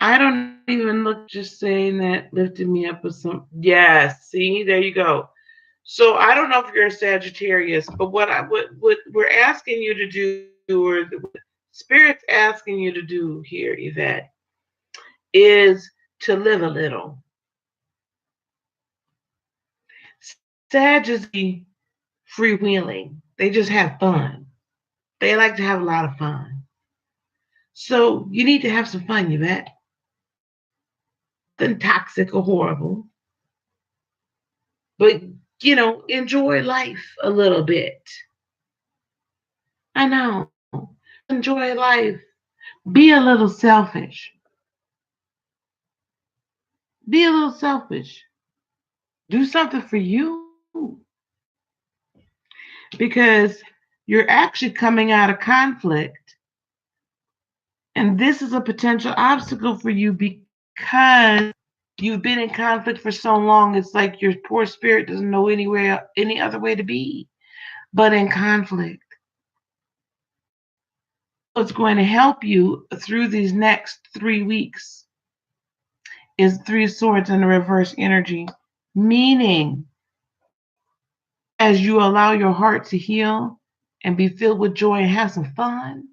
I don't even look, just saying that lifted me up with some, yes, see, there you go. So I don't know if you're a Sagittarius, but what we're asking you to do, or the Spirit's asking you to do here, Yvette, is to live a little. Sag is freewheeling. They just have fun. They like to have a lot of fun. So you need to have some fun, Yvette. Nothing toxic or horrible, but enjoy life a little bit. I know. Enjoy life. Be a little selfish. Be a little selfish. Do something for you, because you're actually coming out of conflict. And this is a potential obstacle for you because you've been in conflict for so long. It's like your poor spirit doesn't know any other way to be but in conflict. What's going to help you through these next 3 weeks is Three Swords in the reverse energy, meaning as you allow your heart to heal and be filled with joy and have some fun,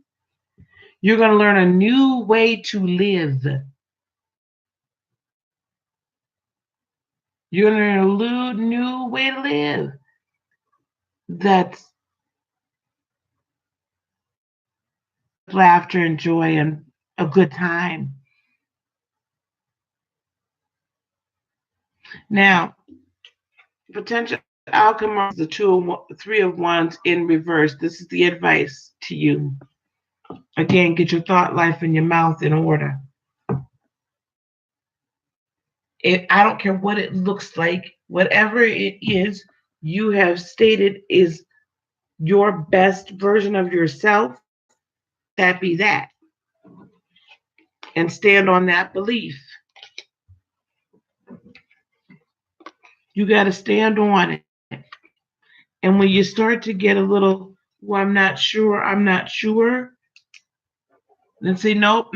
you're going to learn a new way to live. You're going to learn a new way to live that's laughter and joy and a good time. Now, potential outcome is the three of wands in reverse. This is the advice to you. Again, get your thought life and your mouth in order. I don't care what it looks like, whatever it is you have stated is your best version of yourself, that be that. And stand on that belief. You got to stand on it. And when you start to get a little, well, I'm not sure, then say, nope,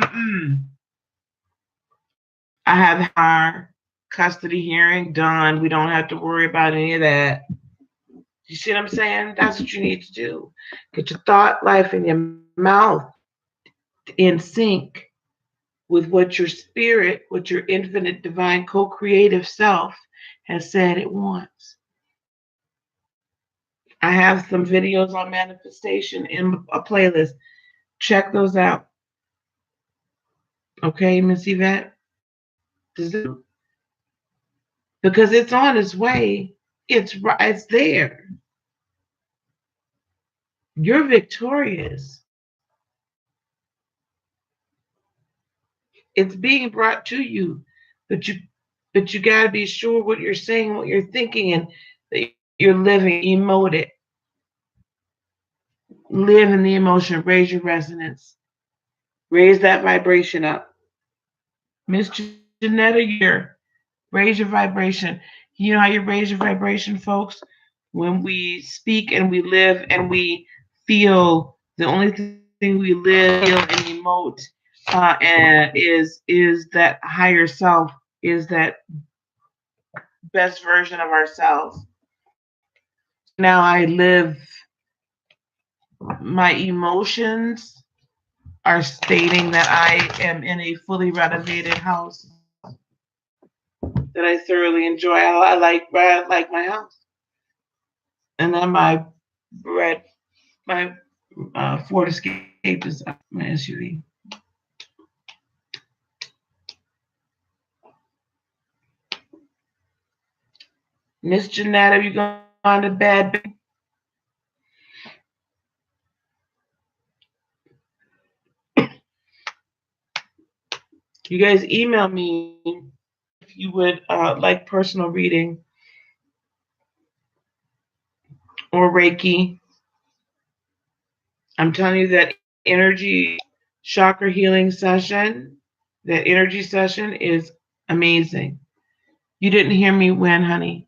I have our custody hearing done. We don't have to worry about any of that. You see what I'm saying? That's what you need to do. Get your thought life and your mouth in sync with what your spirit, what your infinite divine co-creative self has said it wants. I have some videos on manifestation in a playlist. Check those out. Okay, Miss Yvette? Because it's on its way. It's there. You're victorious. It's being brought to you, but you got to be sure what you're saying, what you're thinking, and that you're living. Emote it. Live in the emotion. Raise your resonance. Raise that vibration up. Miss Janetta, you're raise your vibration. You know how you raise your vibration, folks? When we speak and we live and we feel, the only thing we live, feel, and emote and is that higher self, is that best version of ourselves. Now I live my emotions are stating that I am in a fully renovated house that I thoroughly enjoy. I like my house, and then my Ford Escape is my SUV. Miss Jeanette, have you gone to bed? You guys email me if you would like personal reading or Reiki. I'm telling you that energy chakra healing session, that energy session is amazing. You didn't hear me when, honey?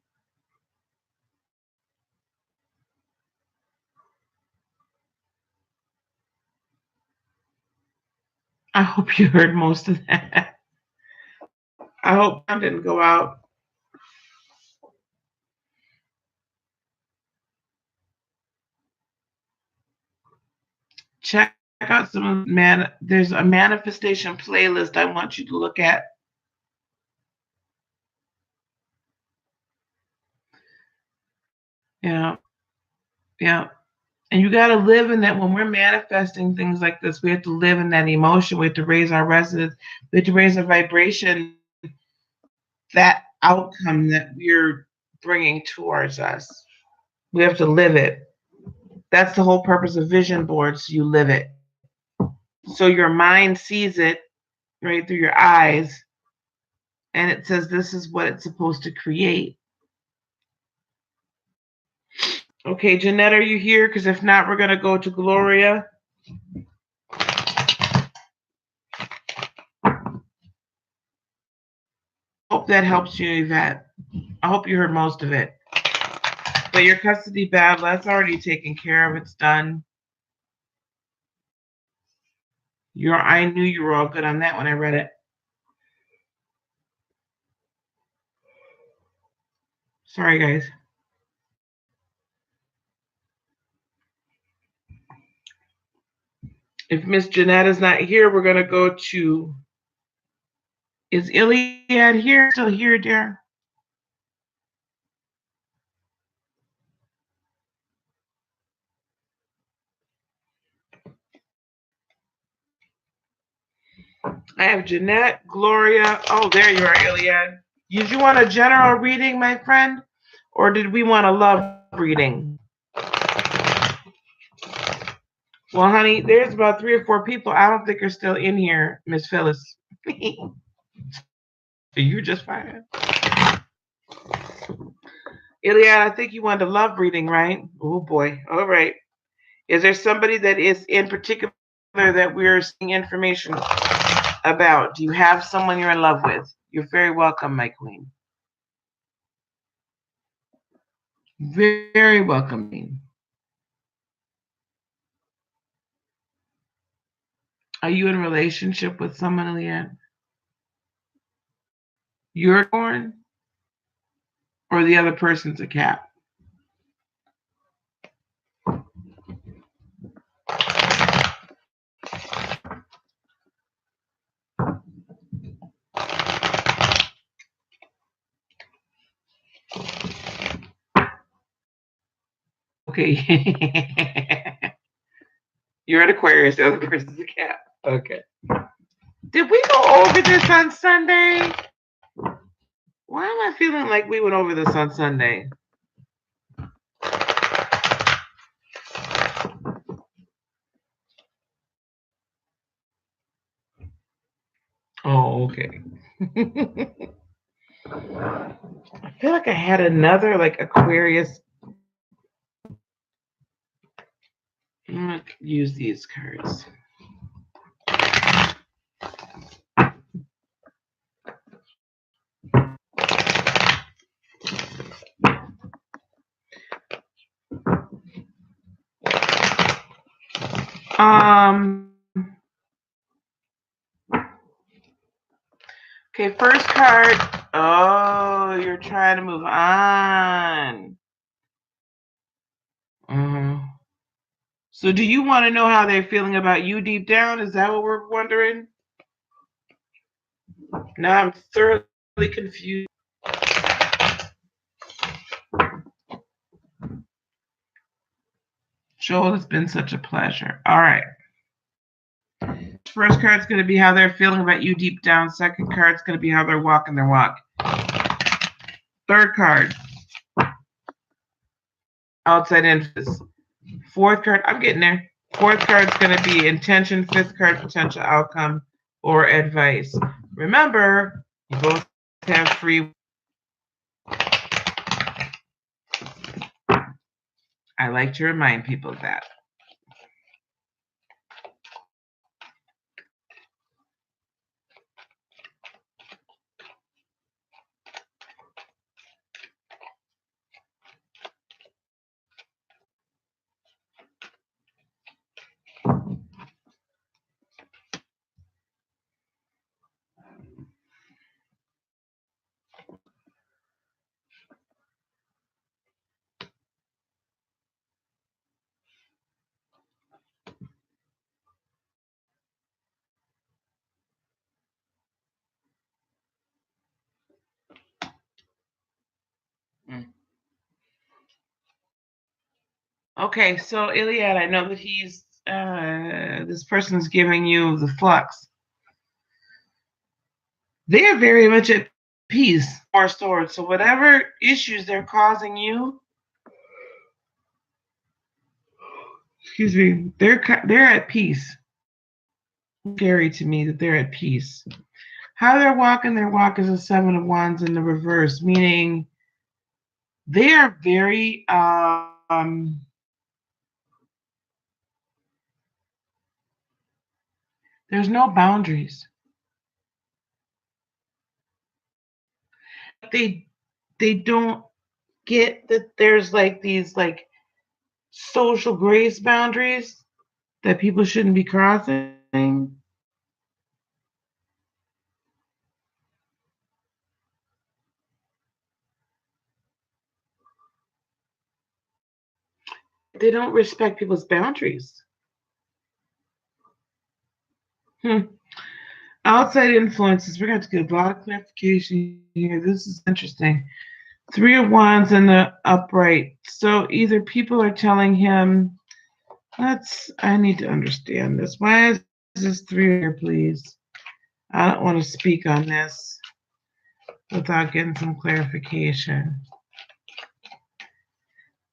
I hope you heard most of that. I hope I didn't go out. Check out there's a manifestation playlist I want you to look at. Yeah. Yeah. And you got to live in that. When we're manifesting things like this, we have to live in that emotion. We have to raise our resonance. We have to raise our vibration, that outcome that we're bringing towards us. We have to live it. That's the whole purpose of vision boards. You live it. So your mind sees it right through your eyes, and it says this is what it's supposed to create. Okay, Jeanette, are you here? Because if not, we're going to go to Gloria. Hope that helps you, Yvette. I hope you heard most of it. But your custody battle, that's already taken care of. It's done. I knew you were all good on that when I read it. Sorry, guys. If Miss Jeanette is not here, we're going to go to... Is Iliad here? Still here, dear? I have Jeanette, Gloria. Oh, there you are, Iliad. Did you want a general reading, my friend? Or did we want a love reading? Well, honey, there's about 3 or 4 people I don't think are still in here, Miss Phyllis. You're just fine. Iliad, I think you wanted a love reading, right? Oh, boy. All right. Is there somebody that is in particular that we're seeing information about? Do you have someone you're in love with? You're very welcome, my queen. Very welcome. Are you in a relationship with someone, Iliad? You're born? Or the other person's a cat? Okay. You're an Aquarius, the other person's a cat. Okay. Did we go over this on Sunday? Why am I feeling like we went over this on Sunday? Oh, okay. I feel like I had another like Aquarius. I'm going to use these cards. Okay, first card. Oh, you're trying to move on. So do you want to know how they're feeling about you deep down? Is that what we're wondering? Now I'm thoroughly confused. Joel, it's been such a pleasure. All right. First card's going to be how they're feeling about you deep down. Second card's going to be how they're walking their walk. Third card, outside influence. Fourth card, I'm getting there. Fourth card's going to be intention. Fifth card, potential outcome or advice. Remember, you both have free. I like to remind people of that. Okay, so Iliad, I know that he's this person's giving you the flux. They are very much at peace, or swords. So whatever issues they're causing you, excuse me, they're at peace. Scary to me that they're at peace. How they're walking their walk is a Seven of Wands in the reverse, meaning they are very there's no boundaries. They don't get that there's like these like social grace boundaries that people shouldn't be crossing. They don't respect people's boundaries. Outside influences. We're going to have to get a lot of clarification here. This is interesting. Three of Wands in the upright. So either people are telling him, I need to understand this. Why is this three here, please? I don't want to speak on this without getting some clarification.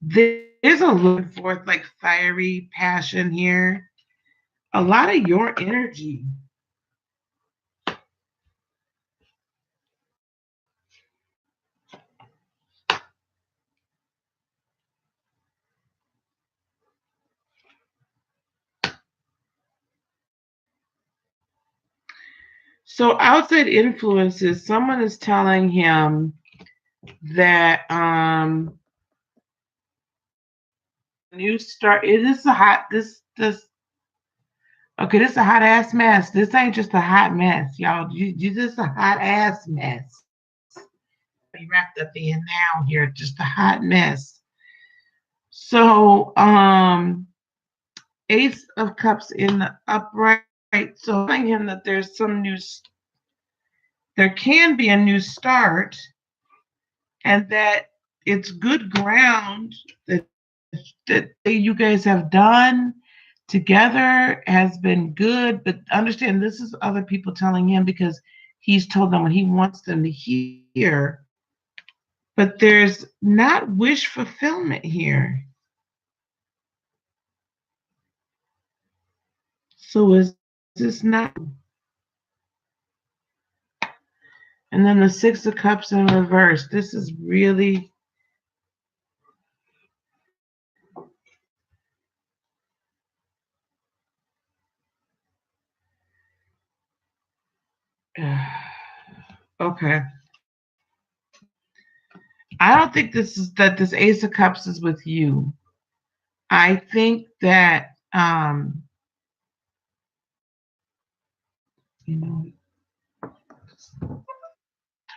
There's a look forth like fiery passion here. A lot of your energy. So outside influences, someone is telling him that new start. It is a hot this. Okay, this is a hot ass mess. This ain't just a hot mess, y'all. This is a hot ass mess. Be wrapped up in now here, just a hot mess. So Ace of Cups in the upright. So telling him that there's some new. There can be a new start, and that it's good ground that you guys have done together has been good. But understand, this is other people telling him because he's told them what he wants them to hear. But there's not wish fulfillment here. So is this not? And then the Six of Cups in reverse. This is really okay. I don't think this Ace of Cups is with you. I think that you know,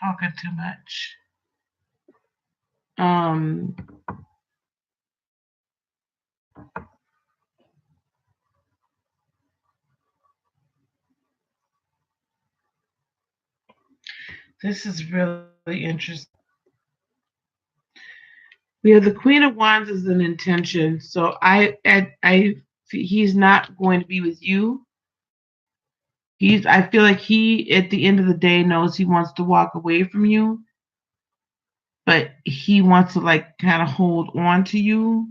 talking too much. Um This is really interesting. We have the Queen of Wands as an intention. So he's not going to be with you. I feel like he, at the end of the day, knows he wants to walk away from you, but he wants to like kind of hold on to you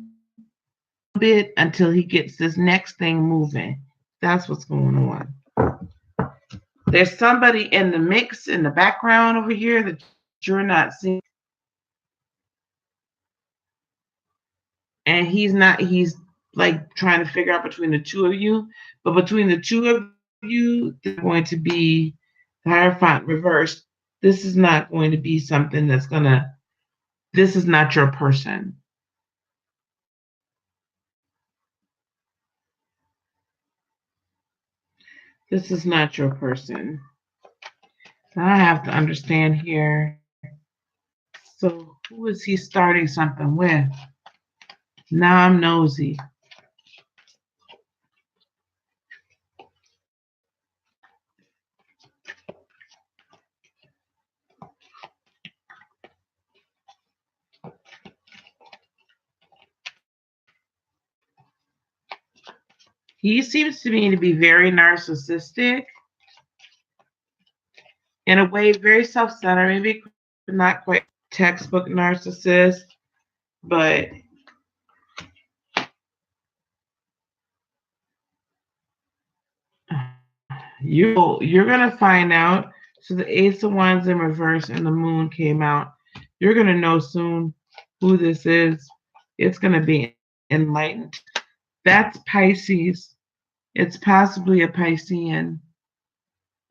a bit until he gets this next thing moving. That's what's going on. There's somebody in the mix in the background over here that you're not seeing. And he's like trying to figure out between the two of you. But between the two of you, they're going to be the Hierophant reversed. This is not going to be something this is not your person. This is not your person. So I have to understand here. So who is he starting something with? Now I'm nosy. He seems to me to be very narcissistic. In a way, very self-centered, maybe not quite textbook narcissist, but you're gonna find out. So the Ace of Wands in reverse and the Moon came out. You're gonna know soon who this is. It's gonna be enlightened. That's Pisces. It's possibly a Piscean.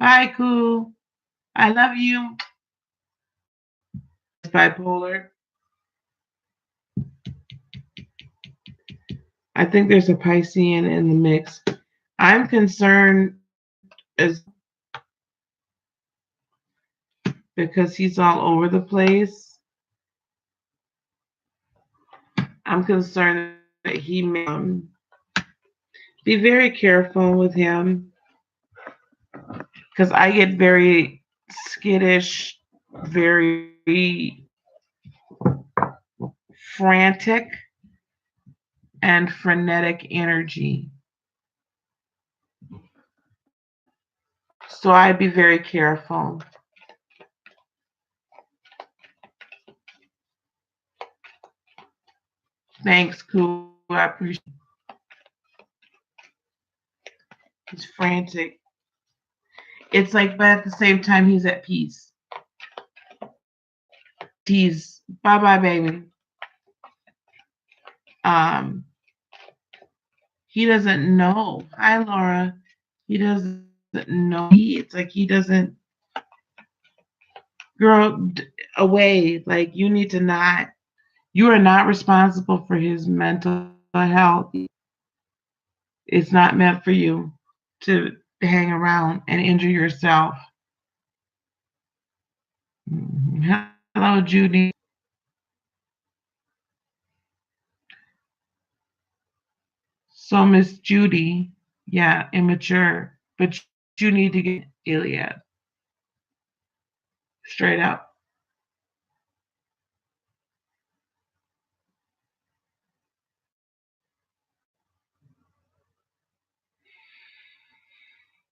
Hi, cool. I love you. It's bipolar. I think there's a Piscean in the mix. I'm concerned as because he's all over the place. I'm concerned that he may be very careful with him because I get very skittish, very frantic, and frenetic energy. So I'd be very careful. Thanks, cool. I appreciate it. He's frantic. It's like, but at the same time, he's at peace. He's bye bye, baby. Um, he doesn't know. Hi, Laura. He doesn't know. It's like he doesn't. Girl, away. Like you need to not. You are not responsible for his mental health. It's not meant for you to hang around and injure yourself. Hello, Judy. So, Miss Judy, yeah, immature, but you need to get Iliad straight up.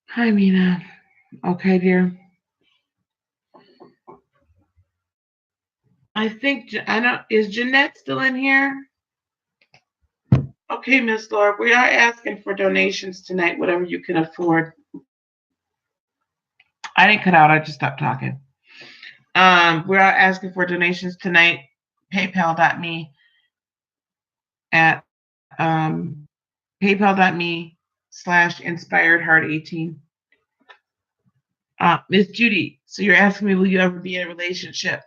Hi, Mina. Okay, dear. I know. Is Jeanette still in here? Okay, Miss Laura, we are asking for donations tonight, whatever you can afford. I didn't cut out. I just stopped talking. We are asking for donations tonight. PayPal.me at PayPal.me/inspiredheart18. Miss Judy, so you're asking me, will you ever be in a relationship?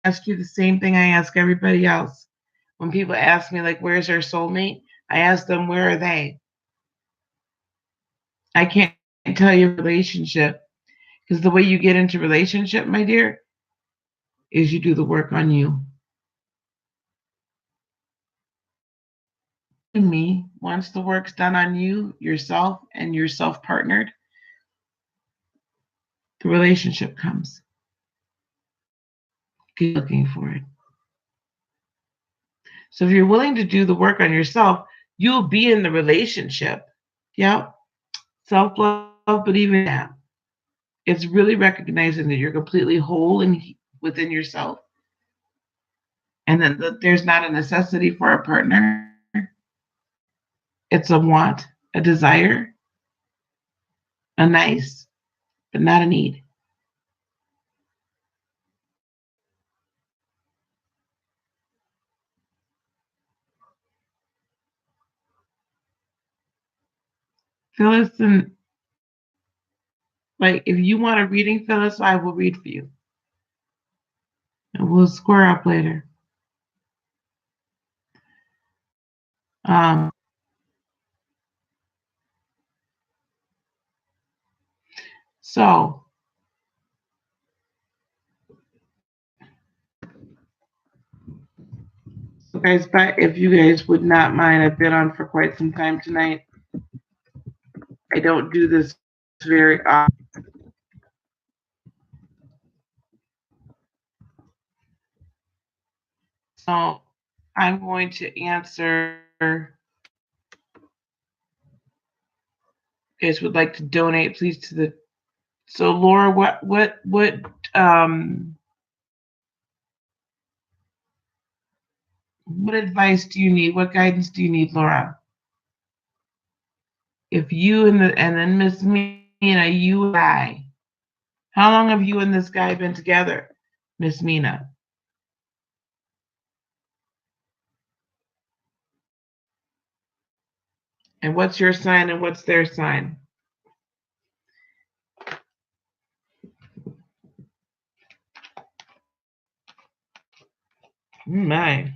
I ask you the same thing I ask everybody else. When people ask me, like, where's their soulmate? I ask them, where are they? I can't tell you a relationship because the way you get into relationship, my dear, is you do the work on you. Me, once the work's done on you, yourself, and you're self-partnered, the relationship comes. keep looking for it. So if you're willing to do the work on yourself, you'll be in the relationship. Yep. Self-love, but even that, it's really recognizing that you're completely whole and within yourself, and that there's not a necessity for a partner. It's a want, a desire, a nice, but not a need. Phyllis, and like if you want a reading, Phyllis, I will read for you. And we'll square up later. Um, so guys, but if you guys would not mind, I've been on for quite some time tonight. I don't do this very often. So I'm going to answer. You guys would like to donate, please, to the. So Laura, um what advice do you need? What guidance do you need, Laura? If you and then Miss Mina, you and I. How long have you and this guy been together, Miss Mina? And what's your sign and what's their sign? My.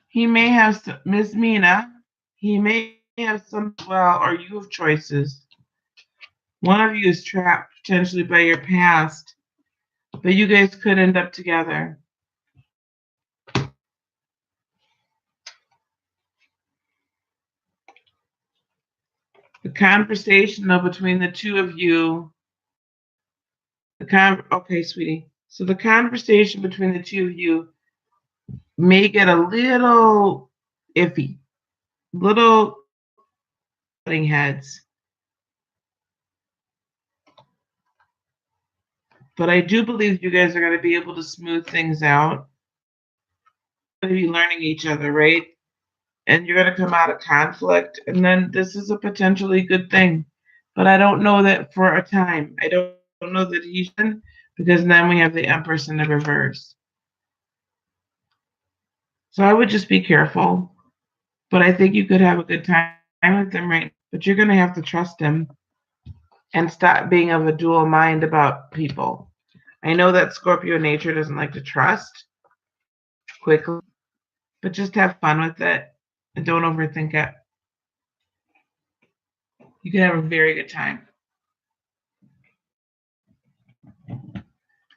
He may have Miss Mina. He may have some well, or you have choices. One of you is trapped potentially by your past, but you guys could end up together. The conversation though between the two of you, okay, sweetie. So the conversation between the two of you may get a little iffy, little butting heads. But I do believe you guys are going to be able to smooth things out. You're going to be learning each other, right? And you're going to come out of conflict, and then this is a potentially good thing. But I don't know that for a time. I don't know that he's in, because then we have the Empress in the reverse. So I would just be careful. But I think you could have a good time with him, right? But you're going to have to trust him and stop being of a dual mind about people. I know that Scorpio nature doesn't like to trust quickly, but just have fun with it and don't overthink it. You can have a very good time.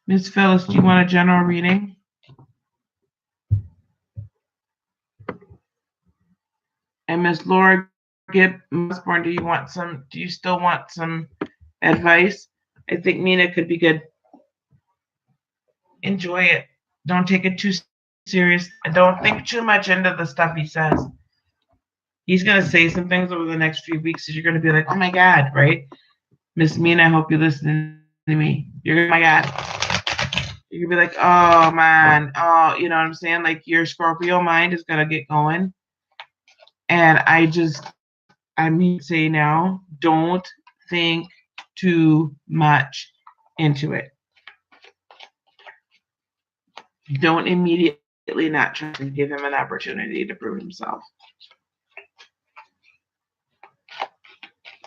Miss Phyllis, do you want a general reading? And Miss Laura Gibb Osborne, do you still want some advice? I think Mina could be good. Enjoy it. Don't take it too serious. And don't think too much into the stuff he says. He's gonna say some things over the next few weeks that you're gonna be like, oh my God, right? Miss Mina, I hope you listen to me. You're oh my God. You're gonna be like, oh man, oh, you know what I'm saying? Like your Scorpio mind is gonna get going. And I mean say now, don't think too much into it. Don't immediately not try to give him an opportunity to prove himself.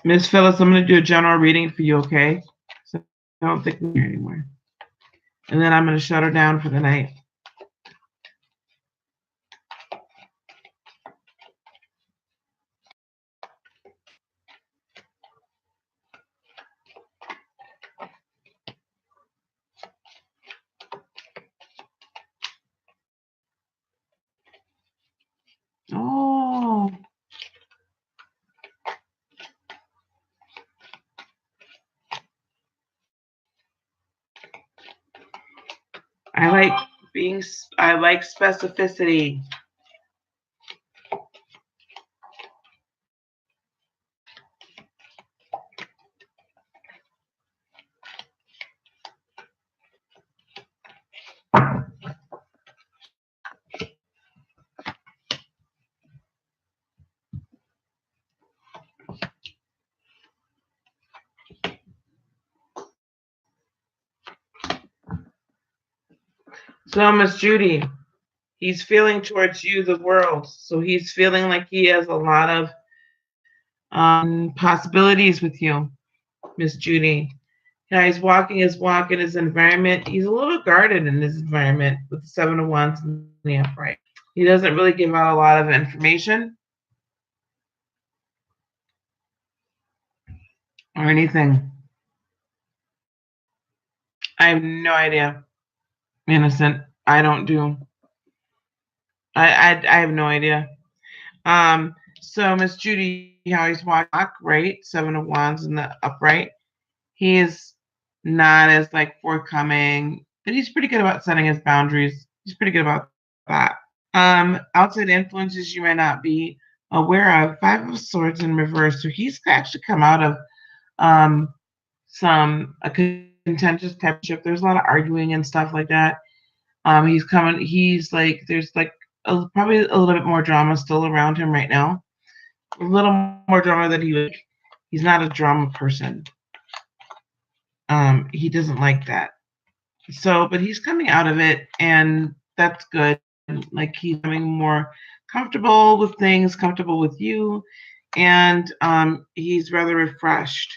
Miss Phyllis, I'm going to do a general reading for you, okay? So I don't think we're here anymore. And then I'm going to shut her down for the night. I like I like specificity. So, Miss Judy, he's feeling towards you the world. So he's feeling like he has a lot of possibilities with you, Miss Judy. Yeah, he's walking his walk in his environment. He's a little guarded in his environment with the Seven of Wands and the upright. He doesn't really give out a lot of information or anything. I have no idea. Innocent. I don't do. I have no idea. So Miss Judy, how he's walk, right? Seven of Wands in the upright. He is not as like forthcoming, but he's pretty good about setting his boundaries. He's pretty good about that. Outside influences you might not be aware of. Five of Swords in reverse. So he's actually come out of um a contentious type of ship. There's a lot of arguing and stuff like that. He's like there's like probably a little bit more drama still around him right now. A little more drama than he would. He's not a drama person. He doesn't like that. So, but he's coming out of it, and that's good. Like he's becoming more comfortable with things, comfortable with you, and he's rather refreshed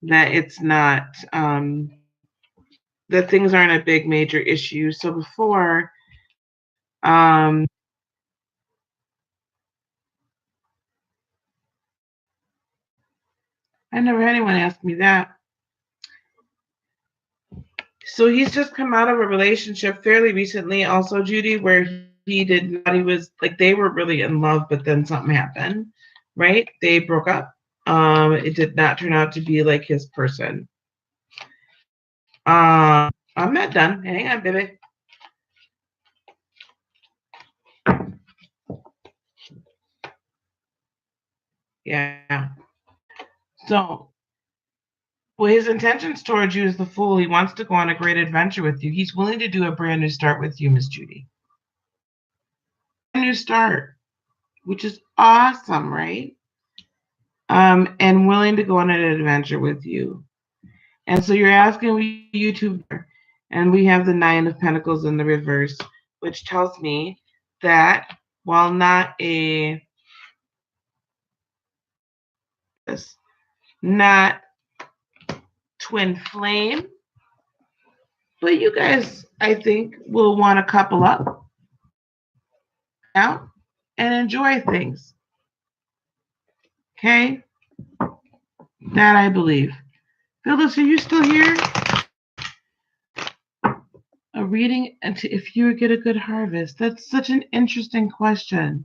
that it's not that things aren't a big major issue. So before, I never had anyone ask me that. So he's just come out of a relationship fairly recently, also Judy, where he did not. He was like they were really in love, but then something happened, right? They broke up. It did not turn out to be like his person. I'm not done. Hang on, baby. Yeah. So, well, his intentions towards you is the Fool. He wants to go on a great adventure with you. He's willing to do a brand new start with you, Miss Judy. A new start, which is awesome, right? And willing to go on an adventure with you. And so you're asking we YouTube, and we have the Nine of Pentacles in the reverse, which tells me that while not not twin flame, but you guys, I think, will want to couple up out and enjoy things. Okay? That I believe. Phyllis, are you still here? A reading if you get a good harvest. That's such an interesting question.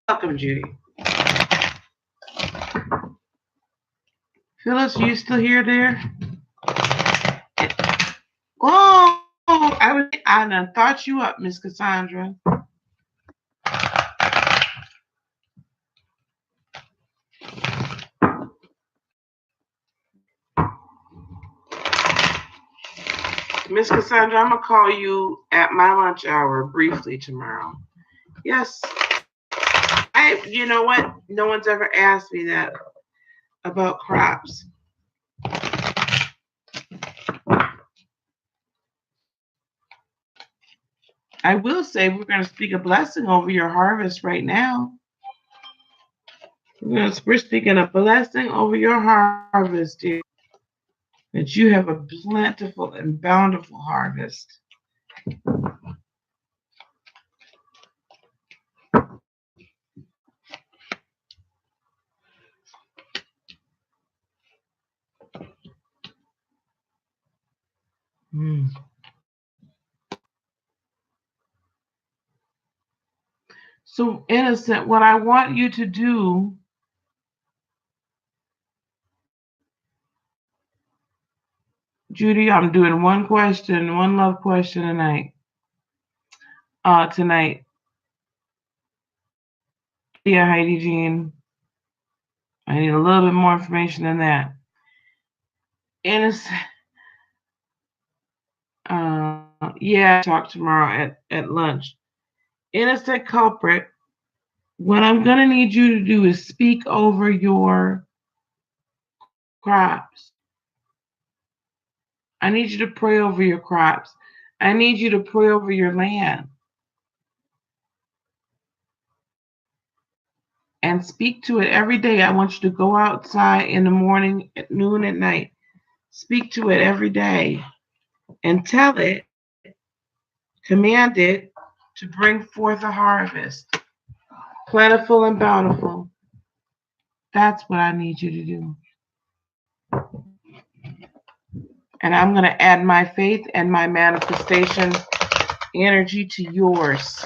Welcome, Judy. Phyllis, are you still here there? Oh, I done thought you up, Miss Cassandra. Miss Cassandra, I'm gonna call you at my lunch hour briefly tomorrow. Yes. You know what? No one's ever asked me that about crops. I will say we're going to speak a blessing over your harvest right now. We're speaking a blessing over your harvest, dear. That you have a plentiful and bountiful harvest. So, innocent, what I want you to do, Judy, I'm doing one question, one love question tonight. Tonight. Yeah, Heidi Jean. I need a little bit more information than that. Innocent. Yeah, talk tomorrow at lunch. Innocent culprit. What I'm gonna need you to do is speak over your crops. I need you to pray over your crops. I need you to pray over your land and speak to it every day. I want you to go outside in the morning, at noon, at night. Speak to it every day and tell it, command it to bring forth a harvest, plentiful and bountiful. That's what I need you to do. And I'm going to add my faith and my manifestation energy to yours,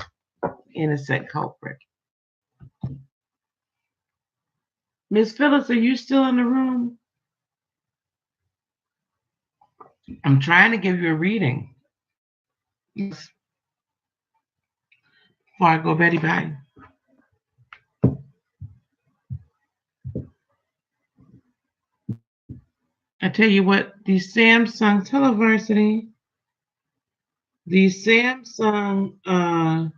innocent culprit. Miss Phyllis, are you still in the room? I'm trying to give you a reading. Yes. Before I go Betty bye. I tell you what, these Samsung Televersity, these Samsung,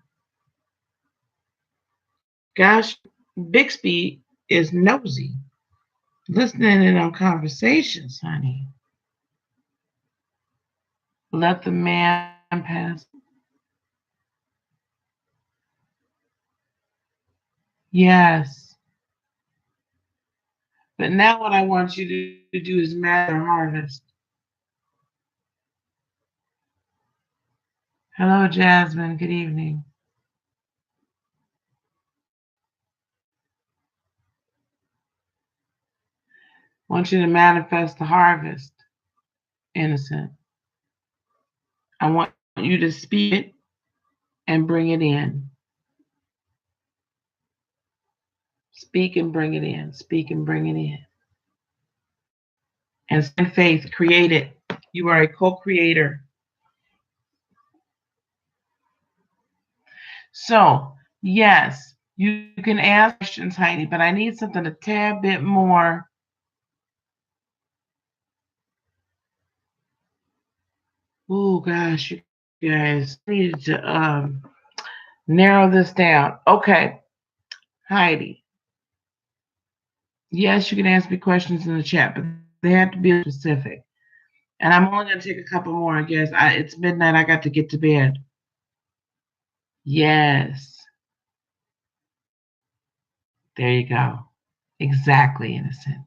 gosh, Bixby is nosy, listening in on conversations, honey. Let the man pass. Yes. But now what I want you to do is master harvest. Hello, Jasmine. Good evening. I want you to manifest the harvest, innocent. I want you to speak it and bring it in. Speak and bring it in. Speak and bring it in. And send faith, create it. You are a co-creator. So, yes, you can ask questions, Heidi, but I need something a tad bit more. Oh gosh, you guys needed to narrow this down. Okay, Heidi. Yes, you can ask me questions in the chat, but they have to be specific. And I'm only going to take a couple more, I guess. It's midnight. I got to get to bed. Yes. There you go. Exactly, innocent.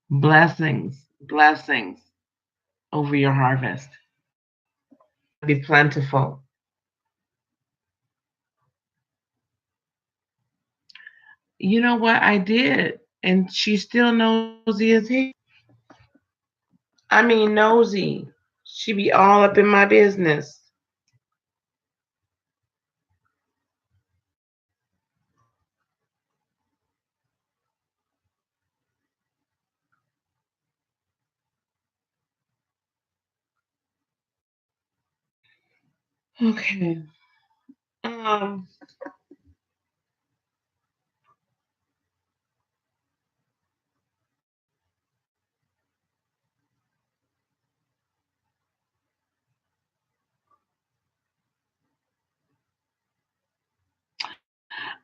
Blessings, blessings over your harvest. Be plentiful. You know what? I did. And she still nosy as hell. I mean, nosy. She be all up in my business. Okay. Um,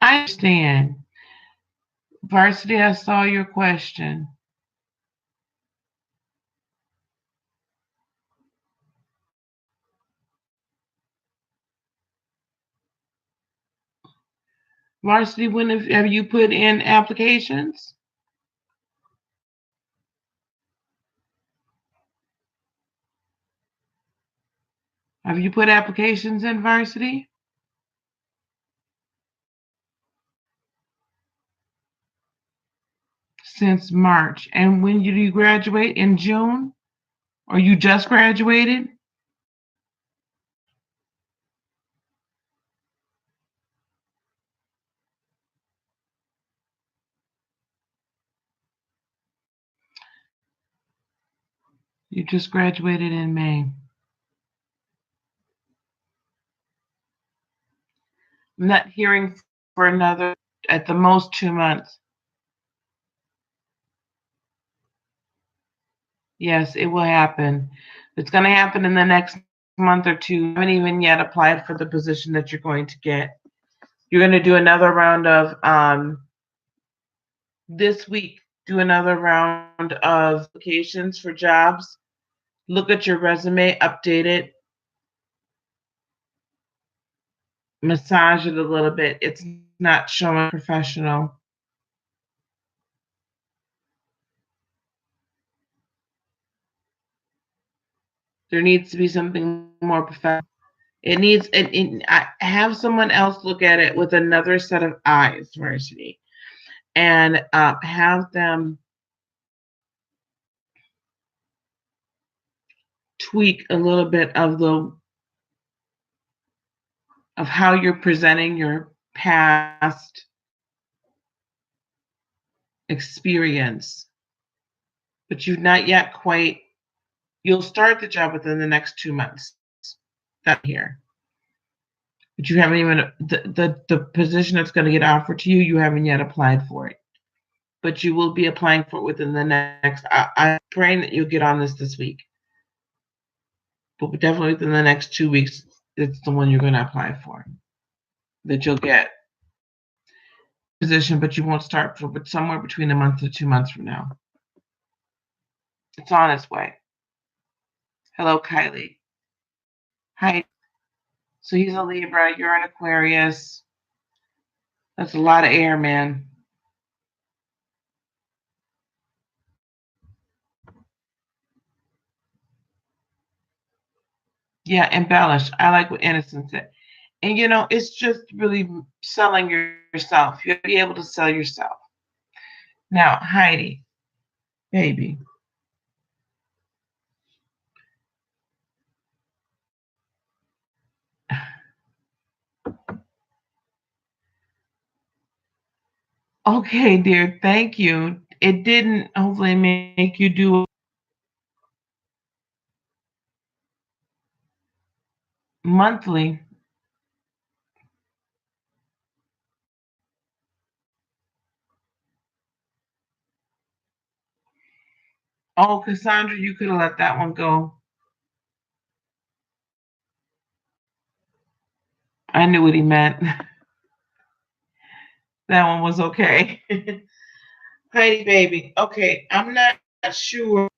I understand. Varsity, I saw your question. Varsity, when have you put in applications? Have you put applications in Varsity? Since March. And when did you graduate? In June? Or you just graduated? You just graduated in May. I'm not hearing for another, at the most, 2 months. Yes, it will happen. It's going to happen in the next month or two. You haven't even yet applied for the position that you're going to get. You're going to do another round of, this week, do another round of applications for jobs. Look at your resume, update it, massage it a little bit. It's not showing professional. There needs to be something more professional. It needs, have someone else look at it with another set of eyes, Varsity, and have them tweak a little bit of how you're presenting your past experience, but you've not yet quite. You'll start the job within the next 2 months. That here, but you haven't even the position that's going to get offered to you. You haven't yet applied for it, but you will be applying for it within the next. I'm praying that you'll get on this week, but definitely within the next 2 weeks, it's the one you're going to apply for. That you'll get position, but you won't start for, but somewhere between a month to 2 months from now. It's on its way. Hello, Kylie. Hi. So he's a Libra. You're an Aquarius. That's a lot of air, man. Yeah, embellish. I like what Innocent said. And it's just really selling yourself. You have to be able to sell yourself. Now, Heidi, baby. Okay, dear, thank you. It didn't hopefully make you do monthly. Oh, Cassandra, you could have let that one go. I knew what he meant. That one was okay. Heidi, baby. Okay, I'm not sure.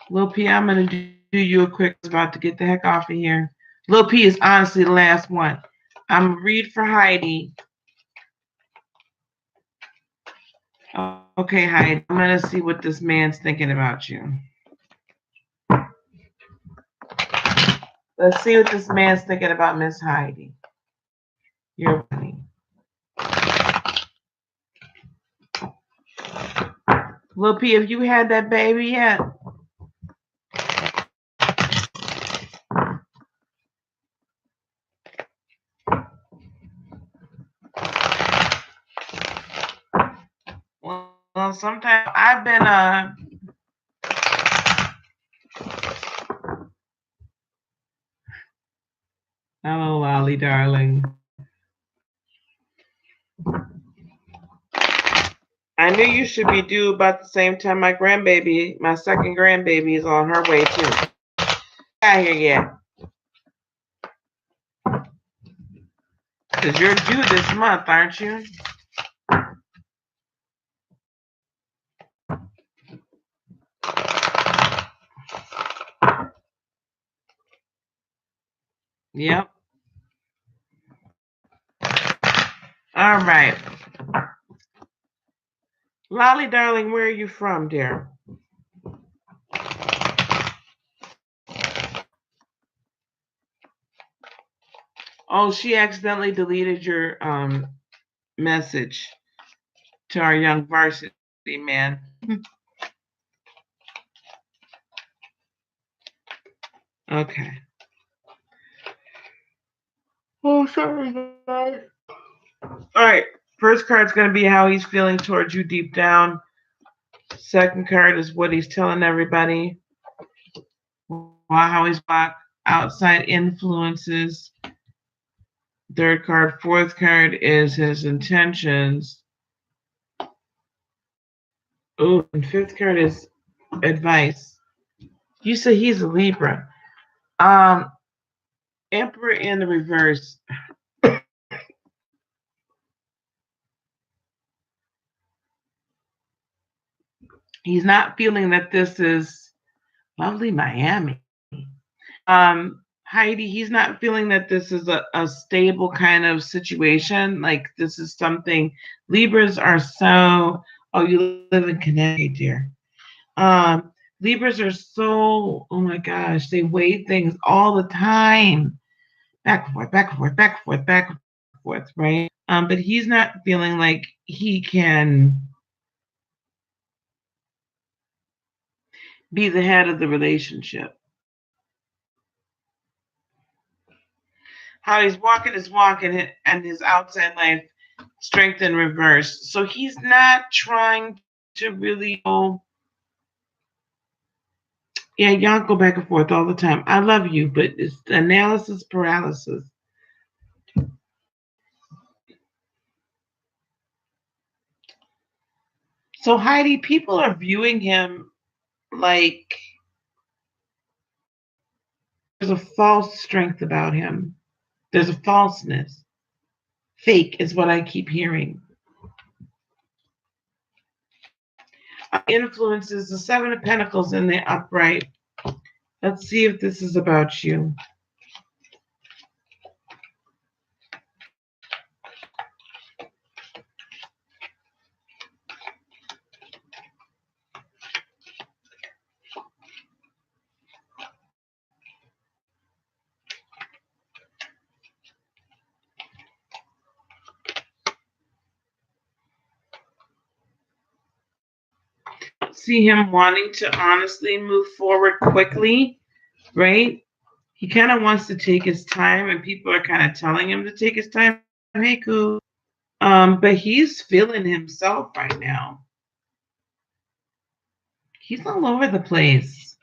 Lil P, I'm going to do you a quick. I was about to get the heck off of here. Lil P is honestly the last one. I'm going to read for Heidi. Okay, Heidi, I'm going to see what this man's thinking about you. Let's see what this man's thinking about Miss Heidi. You're funny. Lil P, have you had that baby yet? Well, sometimes I've been hello, Lolly, darling. I knew you should be due about the same time my second grandbaby, is on her way too. Not here yet. Because you're due this month, aren't you? Yep. All right. Lolly, darling, where are you from, dear? Oh, she accidentally deleted your message to our young varsity man. Okay. Oh, sorry, guys. All right. First card's going to be how he's feeling towards you deep down. Second card is what he's telling everybody. How he's blocked outside influences. Third card. Fourth card is his intentions. Oh, and fifth card is advice. You say he's a Libra. Emperor in the reverse. He's not feeling that this is lovely Miami. Heidi, he's not feeling that this is a stable kind of situation. Like this is something Libras are so. Oh, you live in Connecticut, dear. Libras are so. Oh my gosh, they weigh things all the time, back and forth, back and forth, back and forth, back and forth, right? But he's not feeling like he can be the head of the relationship. How he's walking is walking, and his outside life strength in reverse. So he's not trying to really go. Yeah, y'all go back and forth all the time. I love you, but it's analysis paralysis. So Heidi, people are viewing him like there's a false strength about him. There's a falseness. Fake is what I keep hearing. Influences the Seven of Pentacles in the upright. Let's see if this is about you. See him wanting to honestly move forward quickly, right? He kind of wants to take his time, and people are kind of telling him to take his time. Hey, cool. But he's feeling himself right now. He's all over the place.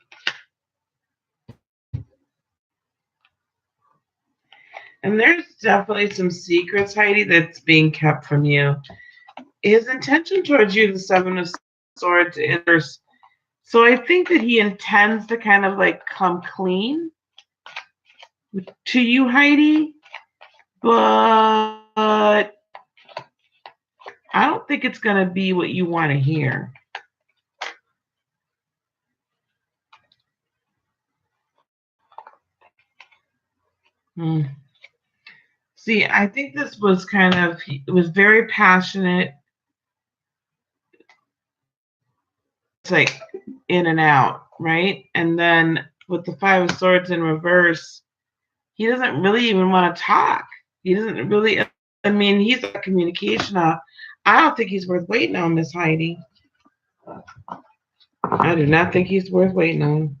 And there's definitely some secrets, Heidi, that's being kept from you. His intention towards you, the Seven of Swords, is so I think that he intends to kind of like come clean to you, Heidi, but I don't think it's going to be what you want to hear. See, I think this was it was very passionate. It's like in and out, right? And then with the Five of Swords in reverse, he doesn't really even want to talk. He doesn't really, I mean, he's a communication. I don't think he's worth waiting on, Miss Heidi. I do not think he's worth waiting on.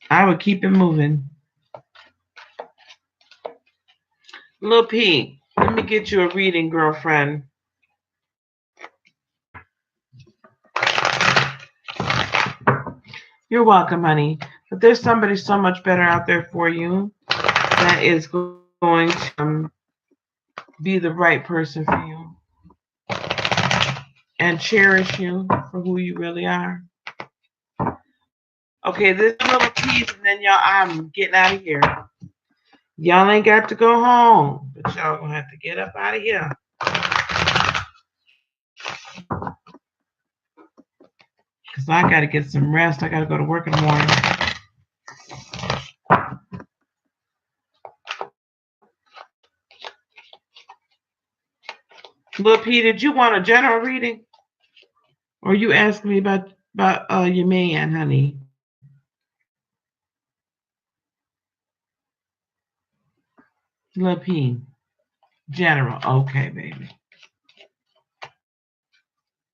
I would keep him moving. Lil P, let me get you a reading, girlfriend. You're welcome, honey. But there's somebody so much better out there for you that is going to be the right person for you and cherish you for who you really are. Okay, this little piece, and then y'all, I'm getting out of here. Y'all ain't got to go home, but y'all gonna have to get up out of here. Because I got to get some rest. I got to go to work in the morning. Lil P, did you want a general reading? Or you asked me about your man, honey? Lil P, general. Okay, baby. I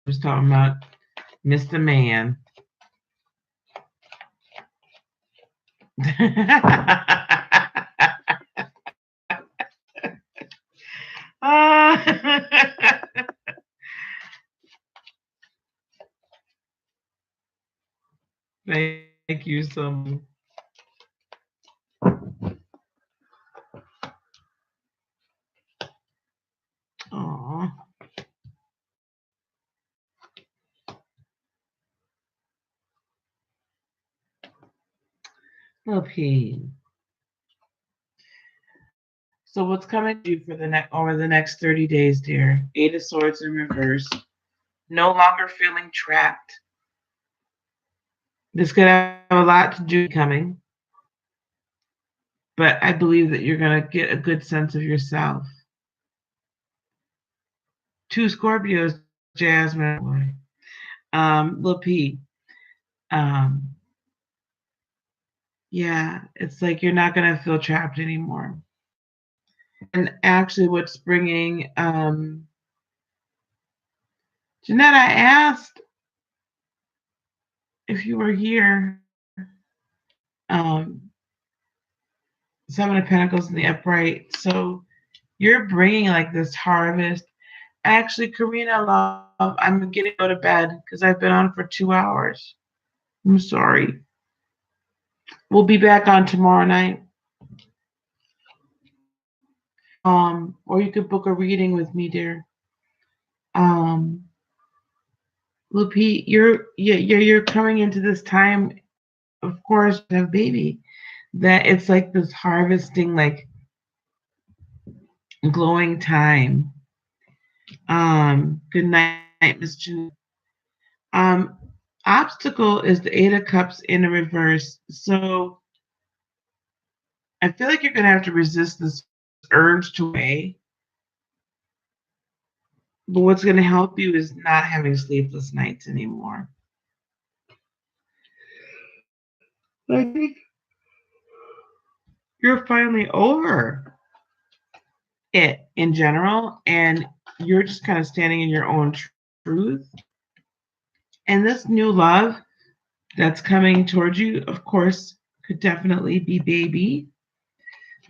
was talking about Mr. Man. Thank you so much. Aw. Okay. So what's coming to you for the over the next 30 days, dear? Eight of Swords in reverse. No longer feeling trapped. This could have a lot to do with coming, but I believe that you're gonna get a good sense of yourself. Two Scorpios, Jasmine, Lil P. Um, yeah, it's like you're not gonna feel trapped anymore. And actually, what's bringing Jeanette, I asked if you were here. Um, Seven of Pentacles in the upright. So you're bringing like this harvest. Actually, Karina, love, I'm getting to go to bed because I've been on for 2 hours. I'm sorry. We'll be back on tomorrow night. Or you could book a reading with me, dear. Lupi, you're coming into this time, of course, to have baby. That it's like this harvesting, like glowing time. Good night, Miss Jeanette. Um, Obstacle is the Eight of Cups in a reverse. So I feel like you're gonna have to resist this urge to weigh. But what's gonna help you is not having sleepless nights anymore. I think you're finally over it in general, and you're just kind of standing in your own truth. And this new love that's coming towards you, of course, could definitely be baby.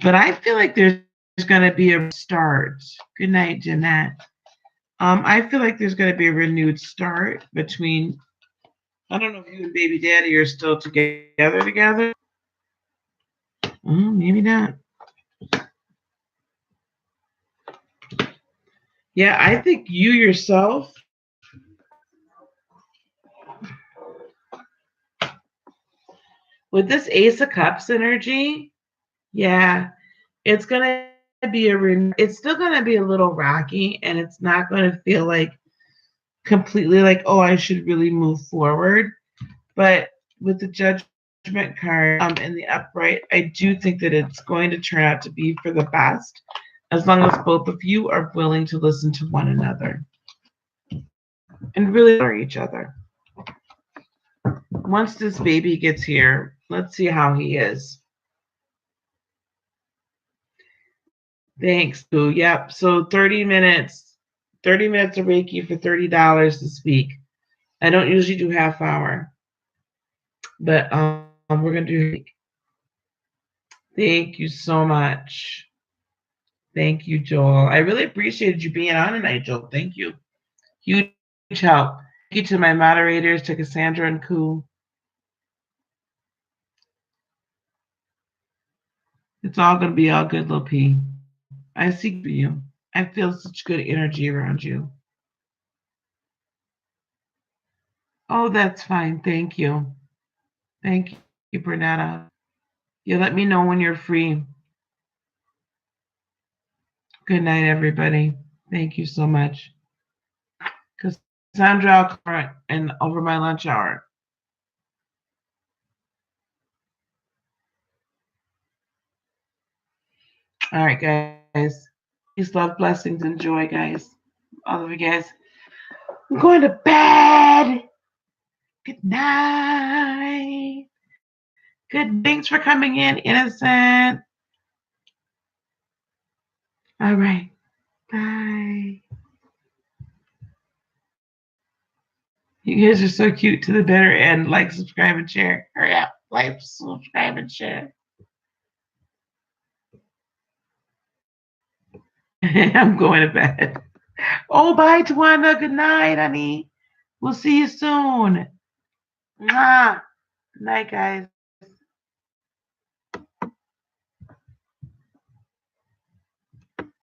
But I feel like there's going to be a start. Good night, Jeanette. I feel like there's going to be a renewed start between. I don't know if you and baby daddy are still together. Maybe not. Yeah, I think you yourself. With this Ace of Cups energy, yeah, it's gonna be it's still gonna be a little rocky, and it's not gonna feel like completely like, oh, I should really move forward. But with the Judgment card in the upright, I do think that it's going to turn out to be for the best, as long as both of you are willing to listen to one another and really honor each other. Once this baby gets here, let's see how he is. Thanks, Boo. Yep. So 30 minutes. 30 minutes of Reiki for $30 this week. I don't usually do half hour, but we're gonna do. Thank you so much. Thank you, Joel. I really appreciated you being on tonight, Joel. Thank you. Huge help. Thank you to my moderators, to Cassandra and Koo. It's all gonna be all good, Lil P. I see you. I feel such good energy around you. Oh, that's fine. Thank you. Thank you, Bernetta. You let me know when you're free. Good night, everybody. Thank you so much. Cassandra, and over my lunch hour. All right, guys. Peace, love, blessings, and joy, guys. All of you guys. I'm going to bed. Good night. Good. Thanks for coming in, Innocent. All right. Bye. You guys are so cute to the bitter end. Like, subscribe, and share. Hurry up. Like, subscribe, and share. I'm going to bed. Oh, bye, Tawana. Good night, honey. We'll see you soon. Mwah. Night, guys.